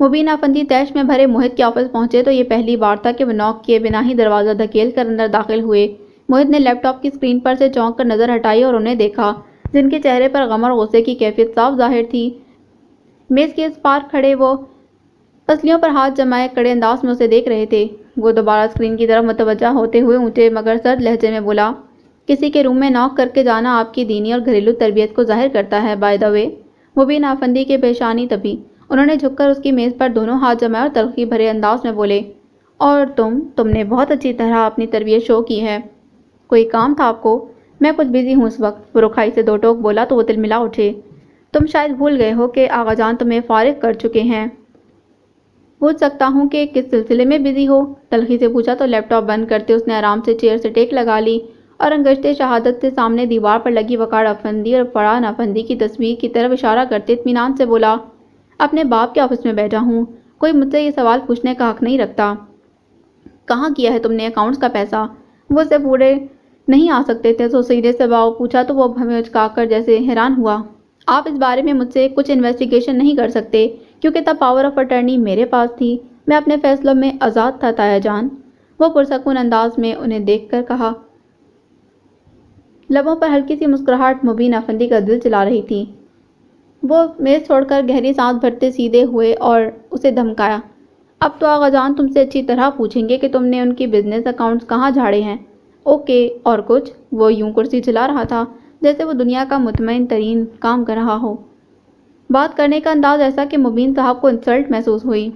مبین افندی تیش میں بھرے موہت کے آفس پہنچے تو یہ پہلی بار تھا کہ وہ نوک کیے بنا ہی دروازہ دھکیل کر اندر داخل ہوئے۔ موہت نے لیپ ٹاپ کی اسکرین پر سے چونک کر نظر ہٹائی اور انہیں دیکھا، جن کے چہرے پر غم اور غصے کی کیفیت صاف ظاہر تھی۔ میز کے اس پار کھڑے وہ پسلیوں پر ہاتھ جمائے کڑے انداز میں اسے دیکھ رہے تھے۔ وہ دوبارہ اسکرین کی طرف متوجہ ہوتے ہوئے اونچے مگر سرد لہجے میں بولا، کسی کے روم میں نوک کر کے جانا آپ کی دینی اور گھریلو تربیت کو ظاہر کرتا ہے بائی دا وے۔ مبین افندی کے پیشانی تپی۔ انہوں نے جھک کر اس کی میز پر دونوں ہاتھ جمائے اور تلخی بھرے انداز میں بولے، اور تم نے بہت اچھی طرح اپنی تربیت شو کی ہے۔ کوئی کام تھا آپ کو؟ میں کچھ بزی ہوں اس وقت، وہ رکھائی سے 2 ٹوک بولا تو وہ تلملا اٹھے۔ تم شاید بھول گئے ہو کہ آغا جان تمہیں فارغ کر چکے ہیں۔ پوچھ سکتا ہوں کہ کس سلسلے میں بزی ہو؟ تلخی سے پوچھا تو لیپ ٹاپ بند کرتے اس نے آرام سے چیئر سے ٹیک لگا لی اور انگشتے شہادت سے سامنے دیوار پر لگی وقار افندی اور فرحان افندی کی تصویر کی طرف اشارہ کرتے اطمینان سے بولا، اپنے باپ کے آفس میں بیٹھا ہوں، کوئی مجھ سے یہ سوال پوچھنے کا حق نہیں رکھتا۔ کہاں کیا ہے تم نے اکاؤنٹس کا پیسہ؟ وہ اسے پورے نہیں آ سکتے تھے تو سیدھے سے باؤ پوچھا تو وہ ہمیں اچکا کر جیسے حیران ہوا۔ آپ اس بارے میں مجھ سے کچھ انویسٹیگیشن نہیں کر سکتے کیونکہ تب پاور آف اٹرنی میرے پاس تھی، میں اپنے فیصلوں میں آزاد تھا تایا جان، وہ پرسکون انداز میں انہیں دیکھ کر کہا۔ لبوں پر ہلکی سی مسکراہٹ مبین افندی کا دل چلا رہی تھی۔ وہ میز چھوڑ کر گہری سانس بھرتے سیدھے ہوئے اور اسے دھمکایا، اب تو آغا جان تم سے اچھی طرح پوچھیں گے کہ تم نے ان کی بزنس اکاؤنٹس کہاں جھاڑے ہیں۔ اوکے، اور کچھ؟ وہ یوں کرسی چلا رہا تھا جیسے وہ دنیا کا مطمئن ترین کام کر رہا ہو، بات کرنے کا انداز ایسا کہ مبین صاحب کو انسلٹ محسوس ہوئی۔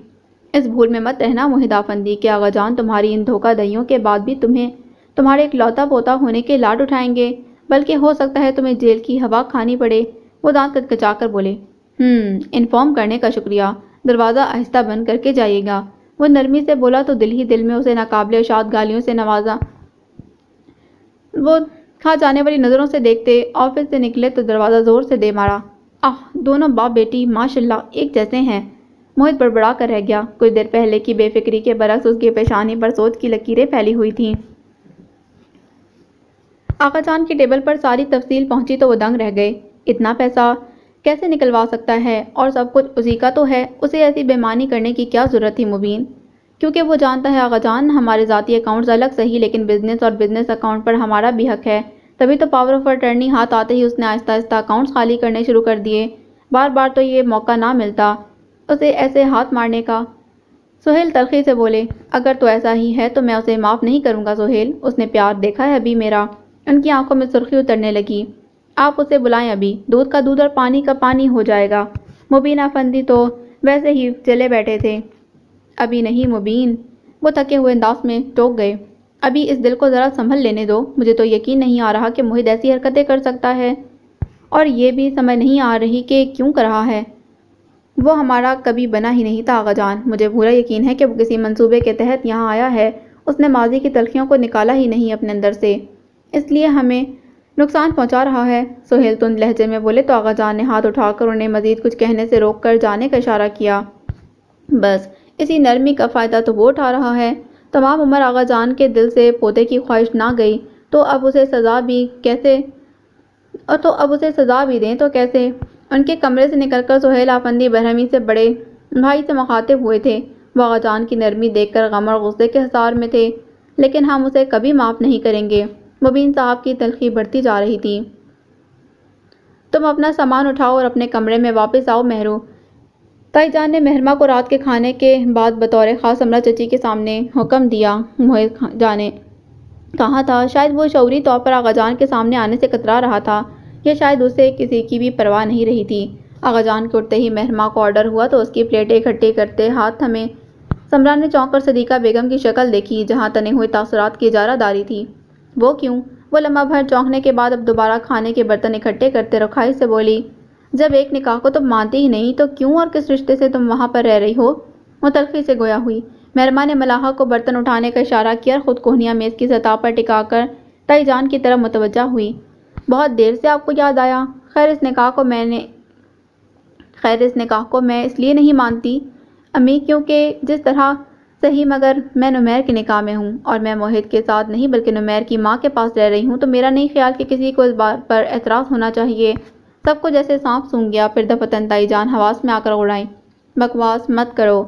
اس بھول میں مت رہنا موہت افندی کہ آغا جان تمہاری ان دھوکہ دہیوں کے بعد بھی تمہیں تمہارے اکلوتا پوتا ہونے کے لاڈ اٹھائیں گے، بلکہ ہو سکتا ہے تمہیں جیل کی ہوا کھانی پڑے۔ وہ دانت کچکچا کر بولے، انفارم کرنے کا شکریہ، دروازہ آہستہ بند کر کے جائیے گا۔ وہ نرمی سے بولا تو دل ہی دل میں اسے ناقابل اشاد گالیوں سے نوازا۔ وہ کھا جانے والی نظروں سے دیکھتے آفس سے نکلے تو دروازہ زور سے دے مارا۔ دونوں باپ بیٹی ماشاءاللہ ایک جیسے ہیں۔ موہت بڑبڑا کر رہ گیا۔ کچھ دیر پہلے کی بے فکری کے برعکس اس کی پیشانی پر سوچ کی لکیریں پھیلی ہوئی تھیں۔ آغا جان کی ٹیبل پر ساری تفصیل پہنچی تو وہ دنگ رہ گئے۔ اتنا پیسہ کیسے نکلوا سکتا ہے؟ اور سب کچھ اسی کا تو ہے، اسے ایسی بےمانی کرنے کی کیا ضرورت تھی مبین؟ کیونکہ وہ جانتا ہے آغا جان ہمارے ذاتی اکاؤنٹس الگ صحیح، لیکن بزنس اور بزنس اکاؤنٹ پر ہمارا بھی حق ہے، تبھی تو پاور آف اٹرنی ہاتھ آتے ہی اس نے آہستہ آہستہ اکاؤنٹس خالی کرنے شروع کر دیے۔ بار بار تو یہ موقع نہ ملتا اسے ایسے ہاتھ مارنے کا۔ سہیل تلخی سے بولے، اگر تو ایسا ہی ہے تو میں اسے معاف نہیں کروں گا سہیل، اس نے پیار دیکھا ہے ابھی میرا۔ ان کی آنکھوں میں سرخی اترنے لگی۔ آپ اسے بلائیں ابھی، دودھ کا دودھ اور پانی کا پانی ہو جائے گا۔ مبین افندی تو ویسے ہی چلے بیٹھے تھے۔ ابھی نہیں مبین، وہ تھکے ہوئے انداز میں ٹوک گئے، ابھی اس دل کو ذرا سنبھل لینے دو، مجھے تو یقین نہیں آ رہا کہ موہت ایسی حرکتیں کر سکتا ہے، اور یہ بھی سمجھ نہیں آ رہی کہ کیوں کر رہا ہے۔ وہ ہمارا کبھی بنا ہی نہیں تھا آغا جان، مجھے پورا یقین ہے کہ وہ کسی منصوبے کے تحت یہاں آیا ہے، اس نے ماضی کی تلخیوں کو نکالا ہی نہیں اپنے اندر سے، اس لیے ہمیں نقصان پہنچا رہا ہے۔ سہیل تند لہجے میں بولے تو آغا جان نے ہاتھ اٹھا کر انہیں مزید کچھ کہنے سے روک کر جانے کا اشارہ کیا۔ بس اسی نرمی کا فائدہ تو وہ اٹھا رہا ہے۔ تمام عمر آغا جان کے دل سے پوتے کی خواہش نہ گئی تو اب اسے سزا بھی دیں تو کیسے؟ ان کے کمرے سے نکل کر سہیل افندی برہمی سے بڑے بھائی سے مخاطب ہوئے تھے۔ وہ آغا جان کی نرمی دیکھ کر غم اور غصے کے حصار میں تھے، لیکن ہم اسے کبھی معاف نہیں کریں گے۔ مبین صاحب کی تلخی بڑھتی جا رہی تھی۔ تم اپنا سامان اٹھاؤ اور اپنے کمرے میں واپس آؤ مہرو۔ تائی جان نے مہرمہ کو رات کے کھانے کے بعد بطور خاص امرا چچی کے سامنے حکم دیا۔ موہت جانے کہاں تھا؟ شاید وہ شعوری طور پر آغا جان کے سامنے آنے سے کترا رہا تھا، یا شاید اسے کسی کی بھی پرواہ نہیں رہی تھی۔ آغا جان کے اٹھتے ہی مہرمہ کو آرڈر ہوا تو اس کی پلیٹیں اکٹھی کرتے ہاتھ تھمے سمرا نے چونک کر صدیقہ بیگم کی شکل دیکھی جہاں تنے ہوئے تاثرات کی اجارہ داری تھی۔ وہ کیوں؟ وہ لمحہ بھر چونکنے کے بعد اب دوبارہ کھانے کے برتن اکٹھے کرتے رکھائی سے بولی، جب ایک نکاح کو تم مانتے ہی نہیں تو کیوں اور کس رشتے سے تم وہاں پر رہ رہی ہو؟ وہ تلخی سے گویا ہوئی۔ مہرمہ نے ملاحہ کو برتن اٹھانے کا اشارہ کیا اور خود کوہنیاں میز کی سطح پر ٹکا کر تائی جان کی طرف متوجہ ہوئی۔ بہت دیر سے آپ کو یاد آیا؟ خیر اس نکاح کو میں اس لیے نہیں مانتی امی کیونکہ جس طرح صحیح مگر میں نمیر کے نکاح میں ہوں اور میں موہت کے ساتھ نہیں بلکہ نمیر کی ماں کے پاس رہ رہی ہوں، تو میرا نہیں خیال کہ کسی کو اس بات پر اعتراض ہونا چاہیے۔ سب کو جیسے سانپ سونگھ گیا۔ پھر دفتن تائی جان حواس میں آ کر اڑائیں، بکواس مت کرو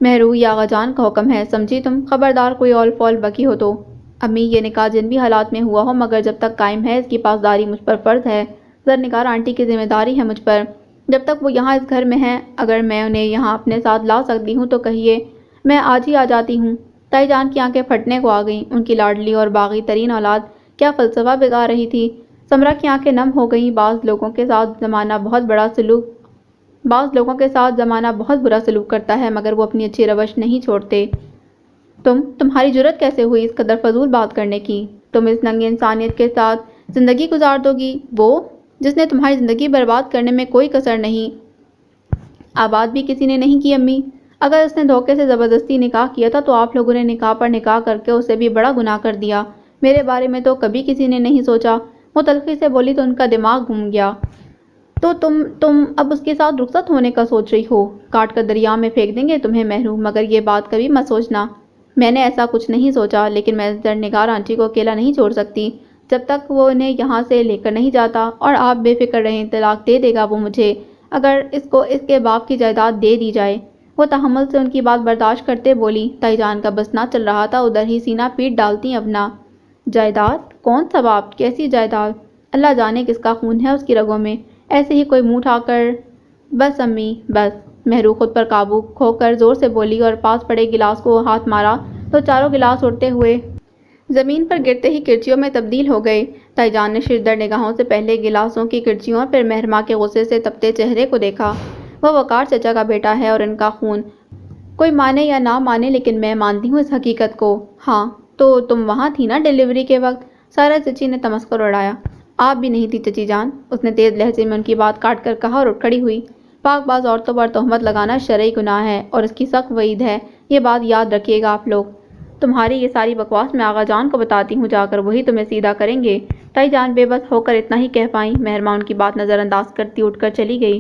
مہرو، یہ آغا جان کا حکم ہے، سمجھی تم؟ خبردار کوئی اول فول بکی ہو تو۔ امی یہ نکاح جن بھی حالات میں ہوا ہو مگر جب تک قائم ہے اس کی پاسداری مجھ پر فرض ہے، زرنگار آنٹی کی ذمہ داری ہے مجھ پر، جب تک وہ یہاں اس گھر میں ہیں، اگر میں انہیں یہاں اپنے ساتھ لا سکتی ہوں تو کہیے میں آج ہی آ جاتی ہوں۔ تائی جان کی آنکھیں پھٹنے کو آ گئیں، ان کی لاڈلی اور باغی ترین اولاد کیا فلسفہ بگا رہی تھی۔ سمرا کی آنکھیں نم ہو گئیں۔ بعض لوگوں کے ساتھ زمانہ بہت برا سلوک کرتا ہے مگر وہ اپنی اچھی روش نہیں چھوڑتے۔ تمہاری جرأت کیسے ہوئی اس قدر فضول بات کرنے کی؟ تم اس ننگے انسانیت کے ساتھ زندگی گزار دو گی، وہ جس نے تمہاری زندگی برباد کرنے میں کوئی کسر نہیں آباد بھی کسی نے نہیں کی امی۔ اگر اس نے دھوکے سے زبردستی نکاح کیا تھا تو آپ لوگوں نے نکاح پر نکاح کر کے اسے بھی بڑا گناہ کر دیا، میرے بارے میں تو کبھی کسی نے نہیں سوچا۔ وہ تلخی سے بولی تو ان کا دماغ گھوم گیا۔ تو تم اب اس کے ساتھ رخصت ہونے کا سوچ رہی ہو؟ کاٹ کر دریا میں پھینک دیں گے تمہیں مہرو، مگر یہ بات کبھی مت سوچنا۔ میں نے ایسا کچھ نہیں سوچا، لیکن میں زرنگار آنٹی کو اکیلا نہیں چھوڑ سکتی جب تک وہ انہیں یہاں سے لے کر نہیں جاتا، اور آپ بے فکر رہیں، طلاق دے دے گا وہ مجھے اگر اس کو اس کے باپ کی جائیداد دے دی جائے۔ وہ تحمل سے ان کی بات برداشت کرتے بولی۔ تائی جان کا بس نہ چل رہا تھا، ادھر ہی سینہ پیٹ ڈالتی اپنا۔ جائیداد؟ کون سا باپ؟ کیسی جائیداد؟ اللہ جانے کس کا خون ہے اس کی رگوں میں، ایسے ہی کوئی منہ اٹھا کر۔ بس امی بس، مہرو خود پر قابو کھو کر زور سے بولی اور پاس پڑے گلاس کو ہاتھ مارا تو چاروں گلاس اڑتے ہوئے زمین پر گرتے ہی کرچیوں میں تبدیل ہو گئے۔ تائی جان نے شردر نگاہوں سے پہلے گلاسوں کی کرچیوں اور پھر مہرمہ کے غصے سے تپتے چہرے کو دیکھا۔ وہ وقار چچا کا بیٹا ہے اور ان کا خون، کوئی مانے یا نہ مانے لیکن میں مانتی ہوں اس حقیقت کو۔ ہاں تو تم وہاں تھی نا ڈیلیوری کے وقت؟ سارا چچی نے تمسخر اڑایا۔ آپ بھی نہیں تھی چچی جان، اس نے تیز لہجے میں ان کی بات کاٹ کر کہا اور اٹھ کھڑی ہوئی۔ پاک باز عورتوں پر تہمت لگانا شرعی گناہ ہے اور اس کی سخت وعید ہے، یہ بات یاد رکھیے گا آپ لوگ۔ تمہاری یہ ساری بکواس میں آغا جان کو بتاتی ہوں، جا کر وہی تمہیں سیدھا کریں گے۔ تائی جان بے بس ہو کر اتنا ہی کہہ پائیں۔ مہرمہ ان کی بات نظر انداز کرتی اٹھ کر چلی گئی۔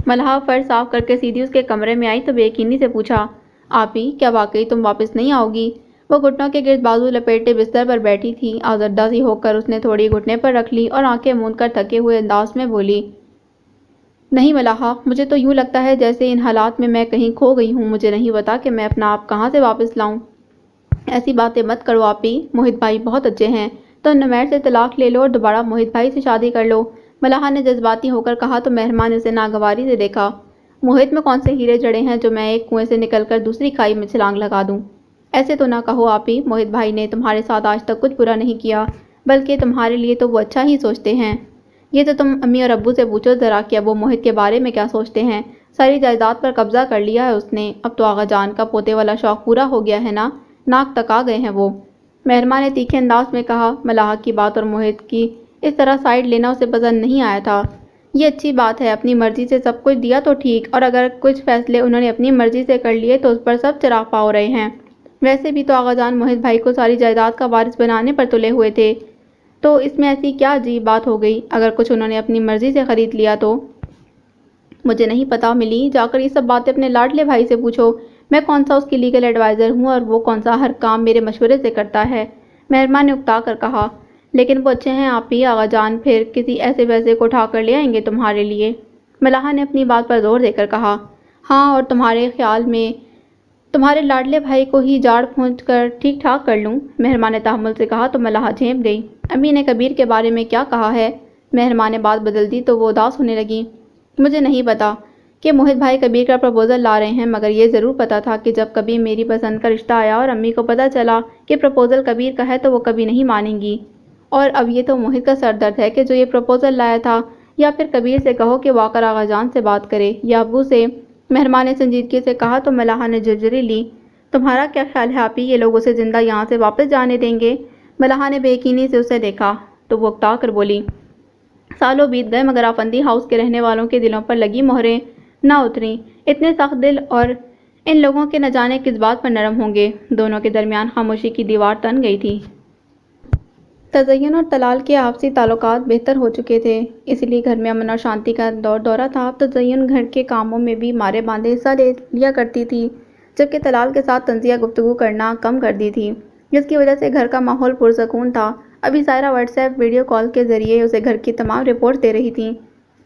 ملحہ فرش صاف کر کے سیدھی اس کے کمرے میں آئی تو بے یقینی سے پوچھا، آپی کیا واقعی تم واپس نہیں آؤ گی؟ وہ گھٹنوں کے گرد بازو لپیٹے بستر پر بیٹھی تھی۔ آزردہ سی ہو کر اس نے تھوڑی گھٹنے پر رکھ لی اور آنکھیں موند کر تھکے ہوئے انداز میں بولی، نہیں ملاحہ، مجھے تو یوں لگتا ہے جیسے ان حالات میں کہیں کھو گئی ہوں، مجھے نہیں پتا کہ میں اپنا آپ کہاں سے واپس لاؤں۔ ایسی باتیں مت کرو آپی، موہت بھائی بہت اچھے ہیں، تم نمیر سے طلاق لے لو اور دوبارہ موہت بھائی سے شادی کر لو، ملاحہ نے جذباتی ہو کر کہا تو مہرمہ نے اسے ناگواری سے دیکھا۔ موہت میں کون سے ہیرے جڑے ہیں جو میں ایک کنویں سے نکل کر دوسری کھائی میں چھلانگ لگا دوں؟ ایسے تو نہ کہو آپی، موہت بھائی نے تمہارے ساتھ آج تک کچھ برا نہیں کیا، بلکہ تمہارے لیے تو وہ اچھا ہی سوچتے ہیں۔ یہ تو تم امی اور ابو سے پوچھو ذرا کہ اب وہ موہت کے بارے میں کیا سوچتے ہیں۔ ساری جائیداد پر قبضہ کر لیا ہے اس نے۔ اب تو آغا جان کا پوتے والا شوق پورا ہو گیا ہے نا، ناک تک آ گئے ہیں وہ۔ مہرماں نے تیکھے انداز میں کہا۔ ملاحہ کی بات اور موہت کی اس طرح سائیڈ لینا اسے پسند نہیں آیا تھا۔ یہ اچھی بات ہے، اپنی مرضی سے سب کچھ دیا تو ٹھیک، اور اگر کچھ فیصلے انہوں نے اپنی مرضی سے کر لیے تو اس پر سب چراغ پا رہے ہیں۔ ویسے بھی تو آغا جان موہت بھائی کو ساری جائیداد کا وارث بنانے پر تلے ہوئے تھے، تو اس میں ایسی کیا عجیب بات ہو گئی اگر کچھ انہوں نے اپنی مرضی سے خرید لیا تو؟ مجھے نہیں پتا ملی، جا کر یہ سب باتیں اپنے لاڈلے بھائی سے پوچھو۔ میں کون سا اس کی لیگل ایڈوائزر ہوں اور وہ کون سا ہر کام میرے مشورے سے کرتا ہے؟ مہرماں نے اکتا کر کہا۔ لیکن وہ اچھے ہیں آپ ہی آغا جان، پھر کسی ایسے ویسے کو اٹھا کر لے آئیں گے تمہارے لیے۔ ملاحہ نے اپنی بات پر زور دے کر کہا۔ ہاں، اور تمہارے خیال میں تمہارے لاڈلے بھائی کو ہی جھاڑ پھونچ کر ٹھیک ٹھاک کر لوں؟ مہرماں نے تحمل سے کہا تو ملاحہ جھینپ گئی۔ امی نے کبیر کے بارے میں کیا کہا ہے؟ مہرماں نے بات بدل دی تو وہ اداس ہونے لگی۔ مجھے نہیں پتا کہ موہت بھائی کبیر کا پرپوزل لا رہے ہیں، مگر یہ ضرور پتا تھا کہ جب کبھی میری پسند کا رشتہ آیا اور امی کو پتا چلا کہ پرپوزل کبیر کا ہے تو وہ کبھی نہیں مانیں گی۔ اور اب یہ تو موہت کا سر درد ہے کہ جو یہ پرپوزل لایا تھا، یا پھر کبیر سے کہو کہ وہ آ کر آغا جان سے بات کرے، یا ابو سے۔ مہرماں نے سنجیدگی سے کہا تو ملاحہ نے جھرجھری لی۔ تمہارا کیا خیال ہے آپی، یہ لوگ اسے زندہ یہاں سے واپس جانے دیں گے؟ ملاحہ نے بے یقینی سے اسے دیکھا تو وہ اکتا کر بولی۔ سالوں بیت گئے مگر آفندی ہاؤس کے رہنے والوں کے دلوں پر لگی مہریں نہ اتریں۔ اتنے سخت دل اور ان لوگوں کے نہ جانے کس بات پر نرم ہوں گے۔ دونوں کے درمیان خاموشی کی دیوار تن گئی تھی۔ تزین اور طلال کے آپسی تعلقات بہتر ہو چکے تھے، اس لیے گھر میں امن اور شانتی کا دورہ تھا۔ اب تزین گھر کے کاموں میں بھی مارے باندھے حصہ لے لیا کرتی تھی، جبکہ طلال کے ساتھ طنزیہ گفتگو کرنا کم کر دی تھی، جس کی وجہ سے گھر کا ماحول پرسکون تھا۔ ابھی Saira what's app video call کے ذریعے اسے گھر کی تمام رپورٹس دے رہی تھیں۔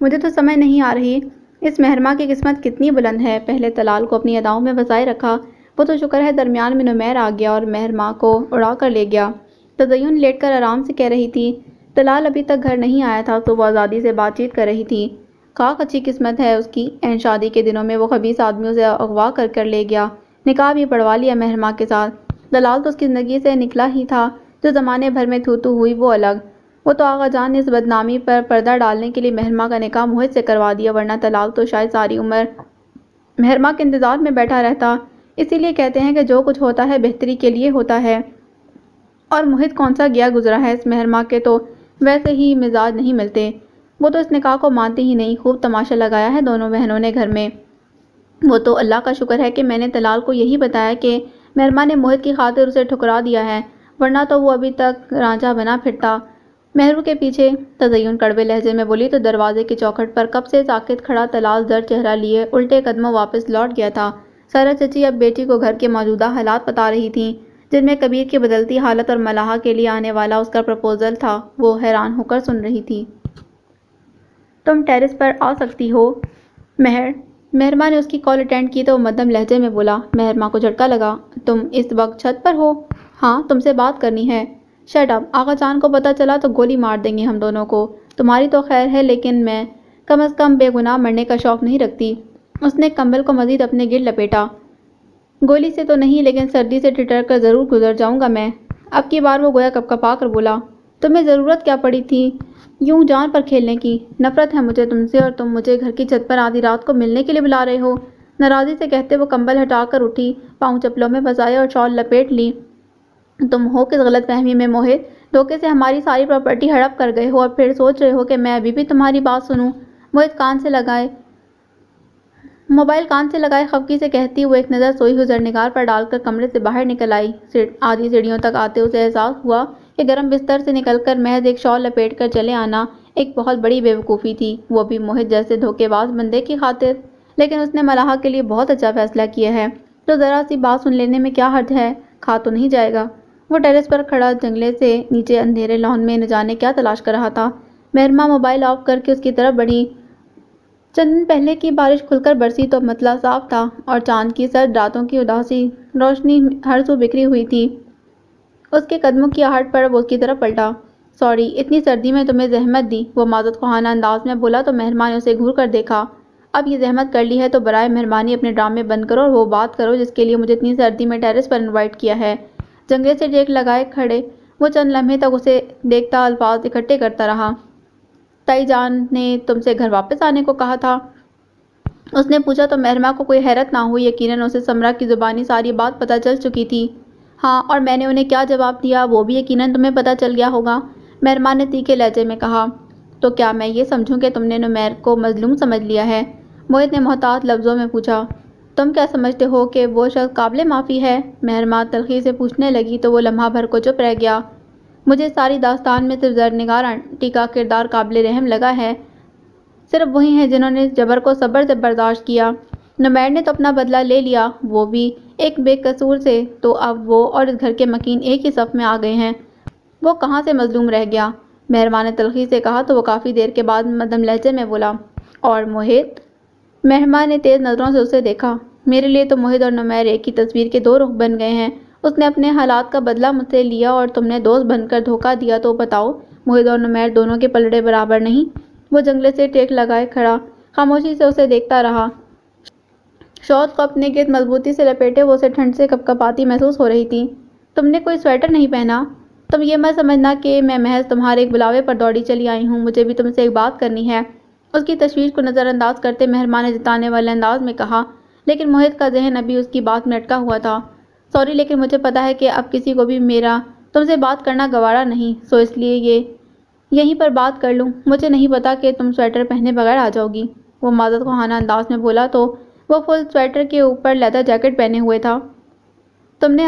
مجھے تو سمجھ نہیں آ رہی اس مہرماں کی قسمت کتنی بلند ہے، پہلے طلال کو اپنی اداؤں میں پھنسائے رکھا، وہ تو شکر ہے درمیان میں نمیر آ گیا اور مہرماں کو اڑا کر لے گیا۔ تزین لیٹ کر آرام سے کہہ رہی تھی۔ طلال ابھی تک گھر نہیں آیا تھا تو وہ آزادی سے بات چیت کر رہی تھی۔ کاش اچھی قسمت ہے اس کی، عین شادی کے دنوں میں وہ خبیث آدمی اسے اغوا کر کر لے گیا، نکاح بھی پڑھوا لیا مہرماں کے ساتھ۔ طلال تو اس کی زندگی سے نکلا ہی تھا، جو زمانے بھر میں تھو تو ہوئی وہ الگ۔ وہ تو آغا جان نے اس بدنامی پر پردہ ڈالنے کے لیے مہرماں کا نکاح موہت سے کروا دیا، ورنہ طلال تو شاید ساری عمر مہرماں کے انتظار میں بیٹھا رہتا۔ اسی لیے کہتے ہیں کہ جو کچھ ہوتا ہے بہتری کے لیے ہوتا ہے، اور موہت کون سا گیا گزرا ہے، اس مہرماں کے تو ویسے ہی مزاج نہیں ملتے۔ وہ تو اس نکاح کو مانتی ہی نہیں، خوب تماشا لگایا ہے دونوں بہنوں نے گھر میں۔ وہ تو اللہ کا شکر ہے کہ میں نے طلال کو یہی بتایا کہ مہرماں نے موہت کی خاطر اسے ٹھکرا دیا ہے، ورنہ تو وہ ابھی تک رانجھا بنا پھرتا مہرو کے پیچھے۔ تزین کڑوے لہجے میں بولی تو دروازے کی چوکھٹ پر کب سے ساکت کھڑا طلال زرد چہرہ لیے الٹے قدموں واپس لوٹ گیا تھا۔ سائرہ چچی اب بیٹی کو گھر کے موجودہ حالات بتا رہی تھیں، جن میں کبیر کی بدلتی حالت اور ملاحہ کے لیے آنے والا اس کا پرپوزل تھا۔ وہ حیران ہو کر سن رہی تھی۔ تم ٹیرس پر آ سکتی ہو مہرماں نے اس کی کال اٹینڈ کی تو وہ مدھم لہجے میں بولا۔ مہرماں کو جھٹکا لگا۔ تم اس وقت چھت پر ہو؟ ہاں، تم سے بات کرنی ہے۔ شٹ اپ، آغا جان کو پتا چلا تو گولی مار دیں گے ہم دونوں کو۔ تمہاری تو خیر ہے لیکن میں کم از کم بے گناہ مرنے کا شوق نہیں رکھتی۔ اس نے کمبل کو مزید اپنے گرد لپیٹا۔ گولی سے تو نہیں لیکن سردی سے ٹھٹر کر ضرور گزر جاؤں گا میں۔ اب کی بار وہ گویا کپکپا کر بولا۔ تمہیں ضرورت کیا پڑی تھی یوں جان پر کھیلنے کی؟ نفرت ہے مجھے تم سے، اور تم مجھے گھر کی چھت پر آدھی رات کو ملنے کے لیے بلا رہے ہو؟ ناراضی سے کہتے وہ کمبل ہٹا کر اٹھی، پاؤں چپلوں میں پھنسائے اور شال لپیٹ لی۔ تم ہو کس غلط فہمی میں موہت؟ دھوکے سے ہماری ساری پراپرٹی ہڑپ کر گئے ہو اور پھر سوچ رہے ہو کہ میں ابھی بھی تمہاری بات سنوں؟ موہت موبائل کان سے لگائے خفگی سے کہتی وہ ایک نظر سوئی ہوئی زرنگار پر ڈال کر کمرے سے باہر نکل آئی۔ آدھی سیڑھیوں تک آتے اسے احساس ہوا کہ گرم بستر سے نکل کر محض ایک شال لپیٹ کر چلے آنا ایک بہت بڑی بے وقوفی تھی، وہ بھی موہت جیسے دھوکے باز بندے کی خاطر۔ لیکن اس نے ملاحہ کے لیے بہت اچھا فیصلہ کیا ہے، تو ذرا سی بات سن لینے میں کیا حرج ہے؟ کھا تو نہیں جائے گا؟ وہ ٹیرس پر کھڑا جنگلے سے نیچے اندھیرے لان میں نہ جانے کیا تلاش کر رہا تھا۔ مہرماں موبائل آف کر کے اس کی طرف بڑھی۔ چند دن پہلے کی بارش کھل کر برسی تو مطلع صاف تھا اور چاند کی سرد راتوں کی اداسی روشنی ہر سو بکھری ہوئی تھی۔ اس کے قدموں کی آہٹ پر وہ اس کی طرف پلٹا۔ سوری، اتنی سردی میں تمہیں زحمت دی، وہ معذرت خواہانہ انداز میں بولا تو مہرماں نے اسے گھور کر دیکھا۔ اب یہ زحمت کر لی ہے تو برائے مہربانی اپنے ڈرامے بند کرو اور وہ بات کرو جس کے لیے مجھے اتنی سردی میں ٹیرس پر انوائٹ کیا ہے۔ جنگلے سے ٹیک لگائے کھڑے وہ چند لمحے تک اسے دیکھتا الفاظ اکٹھے کرتا رہا۔ تائی جان نے تم سے گھر واپس آنے کو کہا تھا؟ اس نے پوچھا تو مہرما کو کوئی حیرت نہ ہوئی، یقیناً اسے سمرا کی زبانی ساری بات پتہ چل چکی تھی۔ ہاں، اور میں نے انہیں کیا جواب دیا وہ بھی یقیناً تمہیں پتہ چل گیا ہوگا، مہرما نے تیکھے لہجے میں کہا۔ تو کیا میں یہ سمجھوں کہ تم نے نمیر کو مظلوم سمجھ لیا ہے؟ موہت نے محتاط لفظوں میں پوچھا۔ تم کیا سمجھتے ہو کہ وہ شخص قابل معافی ہے؟ مہرما تلخی سے پوچھنے لگی تو وہ لمحہ بھر کو چپ رہ گیا۔ مجھے ساری داستان میں صرف زرنگار آنٹی کا کردار قابل رحم لگا ہے، صرف وہی ہیں جنہوں نے جبر کو صبر سے برداشت کیا۔ نمیر نے تو اپنا بدلہ لے لیا، وہ بھی ایک بے قصور سے، تو اب وہ اور اس گھر کے مکین ایک ہی صف میں آ گئے ہیں، وہ کہاں سے مظلوم رہ گیا؟ مہرما نے تلخی سے کہا تو وہ کافی دیر کے بعد مدھم لہجے میں بولا، اور موہت؟ مہرما نے تیز نظروں سے اسے دیکھا۔ میرے لیے تو موہت اور نمیر ایک ہی تصویر کے دو رخ بن گئے ہیں۔ اس نے اپنے حالات کا بدلہ مجھ سے لیا اور تم نے دوست بن کر دھوکہ دیا، تو بتاؤ موہت اور نمیر دونوں کے پلڑے برابر نہیں؟ وہ جنگلے سے ٹیک لگائے کھڑا خاموشی سے اسے دیکھتا رہا۔ شوق کو اپنے گرد مضبوطی سے لپیٹے وہ اسے ٹھنڈ سے کپکپاتی محسوس ہو رہی تھی۔ تم نے کوئی سویٹر نہیں پہنا؟ تم یہ مت سمجھنا کہ میں محض تمہارے ایک بلاوے پر دوڑی چلی آئی ہوں، مجھے بھی تم سے ایک بات کرنی ہے۔ اس کی تشویش کو نظر انداز کرتے مہرما نے جتانے والے انداز میں کہا، لیکن موہت کا ذہن ابھی اس کی بات میں اٹکا ہوا تھا۔ سوری، لیکن مجھے پتا ہے کہ اب کسی کو بھی میرا تم سے بات کرنا گوارا نہیں، سو اس لیے یہیں پر بات کر لوں۔ مجھے نہیں پتا کہ تم سویٹر پہنے بغیر آ جاؤ گی۔ وہ معذرت خواہانہ انداز میں بولا تو وہ فل سویٹر کے اوپر لیدر جیکٹ پہنے ہوئے تھا۔ تم نے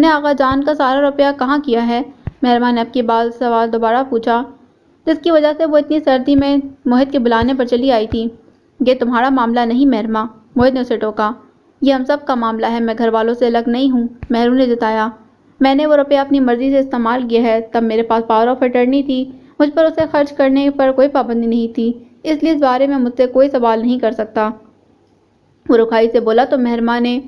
آغا جان کا سارا روپیہ کہاں کیا ہے؟ مہرما نے اب کی بات سوال دوبارہ پوچھا، جس کی وجہ سے وہ اتنی سردی میں موہت کے بلانے پر چلی آئی تھی۔ یہ تمہارا معاملہ نہیں مہرما، موہت نے اسے ٹوکا۔ یہ ہم سب کا معاملہ ہے، میں گھر والوں سے الگ نہیں ہوں، مہرو نے جتایا۔ میں نے وہ روپیہ اپنی مرضی سے استعمال کیا ہے، تب میرے پاس پاور آف اٹرنی تھی، مجھ پر اسے خرچ کرنے پر کوئی پابندی نہیں تھی، اس لیے اس بارے میں مجھ سے کوئی سوال نہیں کر سکتا۔ وہ رکھائی سے بولا تو مہرما نے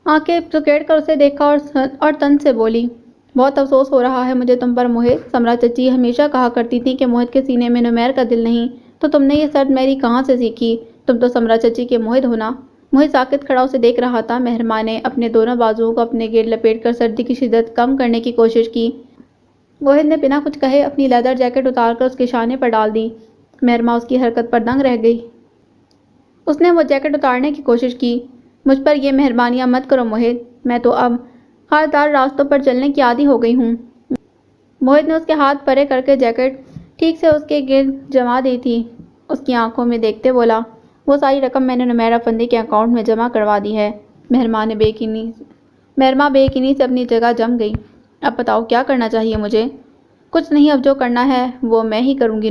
آنکھیں سکیڑ کر اسے دیکھا اور تن سے بولی، بہت افسوس ہو رہا ہے مجھے تم پر موہت۔ سمرا چچی ہمیشہ کہا کرتی تھی کہ موہت کے سینے میں نمیر کا دل نہیں، تو تم نے یہ سرد میری کہاں سے سیکھی؟ تم تو سمرا چچی کے موہت ہونا۔ موہت ساکت کھڑا اسے دیکھ رہا تھا۔ مہرما نے اپنے دونوں بازوؤں کو اپنے گرد لپیٹ کر سردی کی شدت کم کرنے کی کوشش کی۔ موہت نے بنا کچھ کہے اپنی لیدر جیکٹ اتار کر اس کے شانے پر ڈال دی۔ مہرما اس کی حرکت پر دنگ رہ گئی۔ اس نے وہ جیکٹ اتارنے کی کوشش کی۔ مجھ پر یہ مہربانیاں مت کرو موہت، میں تو اب خاردار راستوں پر چلنے کی عادی ہو گئی ہوں۔ موہت نے اس کے ہاتھ پرے کر کے جیکٹ ٹھیک سے اس کے گرد جما دی تھی، اس کی آنکھوں میں دیکھتے بولا، وہ ساری رقم میں نے نمیر افندی کے اکاؤنٹ میں جمع کروا دی ہے۔ مہرما بے یقینی سے اپنی جگہ جم گئی۔ اب بتاؤ کیا کرنا چاہیے مجھے؟ کچھ نہیں، اب جو کرنا ہے وہ میں ہی کروں گی۔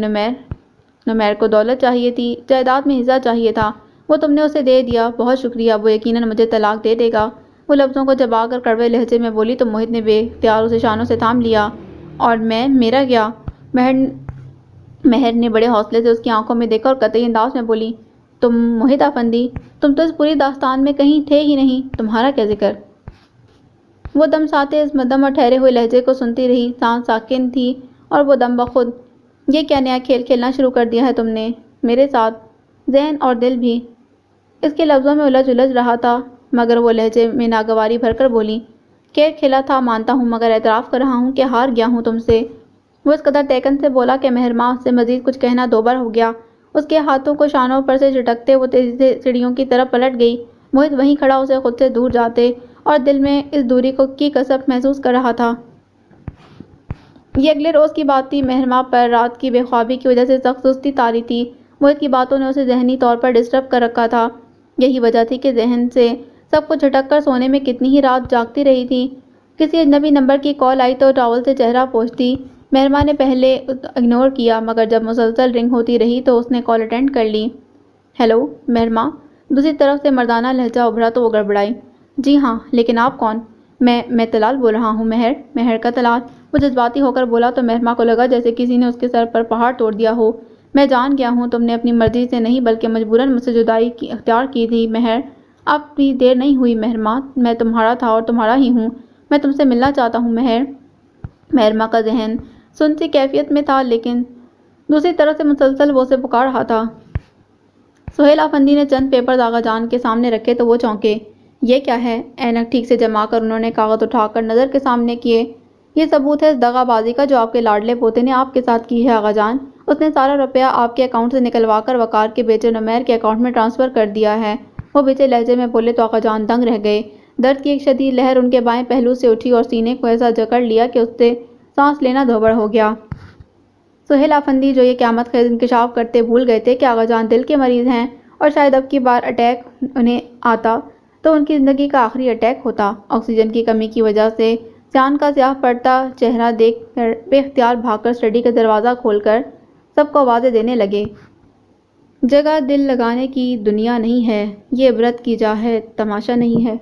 نمیر کو دولت چاہیے تھی، جائیداد میں حصہ چاہیے تھا، وہ تم نے اسے دے دیا، بہت شکریہ، وہ یقیناً مجھے طلاق دے دے گا۔ وہ لفظوں کو چبا کر کڑوے لہجے میں بولی تو موہت نے بے اختیار اسے شانوں سے تھام لیا۔ اور میرا کیا؟ مہر نے بڑے حوصلے سے اس کی آنکھوں میں دیکھا اور قطعی انداز میں بولی، تم موہت افندی، تم تو اس پوری داستان میں کہیں تھے ہی نہیں، تمہارا کیا ذکر؟ وہ دم ساتے اس مدھم اور ٹھہرے ہوئے لہجے کو سنتی رہی، سانس ساکن تھی اور وہ دم بخود، یہ کیا نیا کھیل کھیلنا شروع کر دیا ہے تم نے میرے ساتھ؟ ذہن اور دل بھی اس کے لفظوں میں الجھ رہا تھا، مگر وہ لہجے میں ناگواری بھر کر بولی، کھیل کھیلا تھا مانتا ہوں، مگر اعتراف کر رہا ہوں کہ ہار گیا ہوں تم سے۔ وہ اس قدر ٹیکن سے بولا کہ مہرما سے مزید کچھ کہنا دوبر ہو گیا۔ اس کے ہاتھوں کو شانوں پر سے جھٹکتے وہ تیزی سے سیڑھیوں کی طرف پلٹ گئی۔ موہت وہیں کھڑا اسے خود سے دور جاتے اور دل میں اس دوری کی کسوٹ محسوس کر رہا تھا۔ یہ اگلے روز کی بات تھی۔ مہرما پر رات کی بے خوابی کی وجہ سے سخت سستی طاری تھی۔ موہت کی باتوں نے اسے ذہنی طور پر ڈسٹرب کر رکھا تھا۔ یہی وجہ تھی کہ ذہن سے سب کچھ جھٹک کر سونے میں کتنی ہی رات جاگتی رہی تھی۔ کسی اجنبی نمبر کی کال آئی تو ٹاول سے چہرہ پوچھتی۔ مہرما نے پہلے اگنور کیا، مگر جب مسلسل رنگ ہوتی رہی تو اس نے کال اٹینڈ کر لی۔ ہیلو مہرما، دوسری طرف سے مردانہ لہجہ ابھرا تو وہ گڑبڑائی، جی ہاں، لیکن آپ کون؟ میں طلال بول رہا ہوں۔ مہر کا طلال؟ وہ جذباتی ہو کر بولا تو مہرما کو لگا جیسے کسی نے اس کے سر پر پہاڑ توڑ دیا ہو۔ میں جان گیا ہوں تم نے اپنی مرضی سے نہیں بلکہ مجبوراً مجھ سے جدائی اختیار کی تھی۔ مہر، اب بھی دیر نہیں ہوئی مہرما، میں تمہارا تھا اور تمہارا ہی ہوں، میں تم سے ملنا چاہتا ہوں مہر۔ مہرما کا ذہن سن سی کیفیت میں تھا، لیکن دوسری طرف سے مسلسل وہ اسے پکار رہا تھا۔ سہیل افندی نے چند پیپرز آغا جان کے سامنے رکھے تو وہ چونکے۔ یہ کیا ہے؟ اینک ٹھیک سے جما کر انہوں نے کاغذ اٹھا کر نظر کے سامنے کیے۔ یہ ثبوت ہے اس دغا بازی کا جو آپ کے لاڈلے پوتے نے آپ کے ساتھ کی ہے آغا جان۔ اس نے سارا روپیہ آپ کے اکاؤنٹ سے نکلوا کر وقار کے بیٹے نمیر کے اکاؤنٹ میں ٹرانسفر کر دیا ہے۔ وہ بیچے لہجے میں بولے تو آقا جان دنگ رہ گئے۔ درد کی ایک شدید لہر ان کے بائیں پہلو سے اٹھی اور سینے کو ایسا جکڑ لیا کہ اس سے سانس لینا دھوبڑ ہو گیا۔ سہیل افندی جو یہ قیامت خیز انکشاف کرتے بھول گئے تھے کہ آقا جان دل کے مریض ہیں اور شاید اب کی بار اٹیک انہیں آتا تو ان کی زندگی کا آخری اٹیک ہوتا۔ آکسیجن کی کمی کی وجہ سے سیان کا سیاہ پڑتا چہرہ دیکھ کر بے اختیار بھاگ کر اسٹڈی کا دروازہ کھول کر سب کو آوازیں دینے لگے۔ جگہ دل لگانے کی دنیا نہیں ہے، یہ عبرت کی جا ہے، تماشا نہیں ہے۔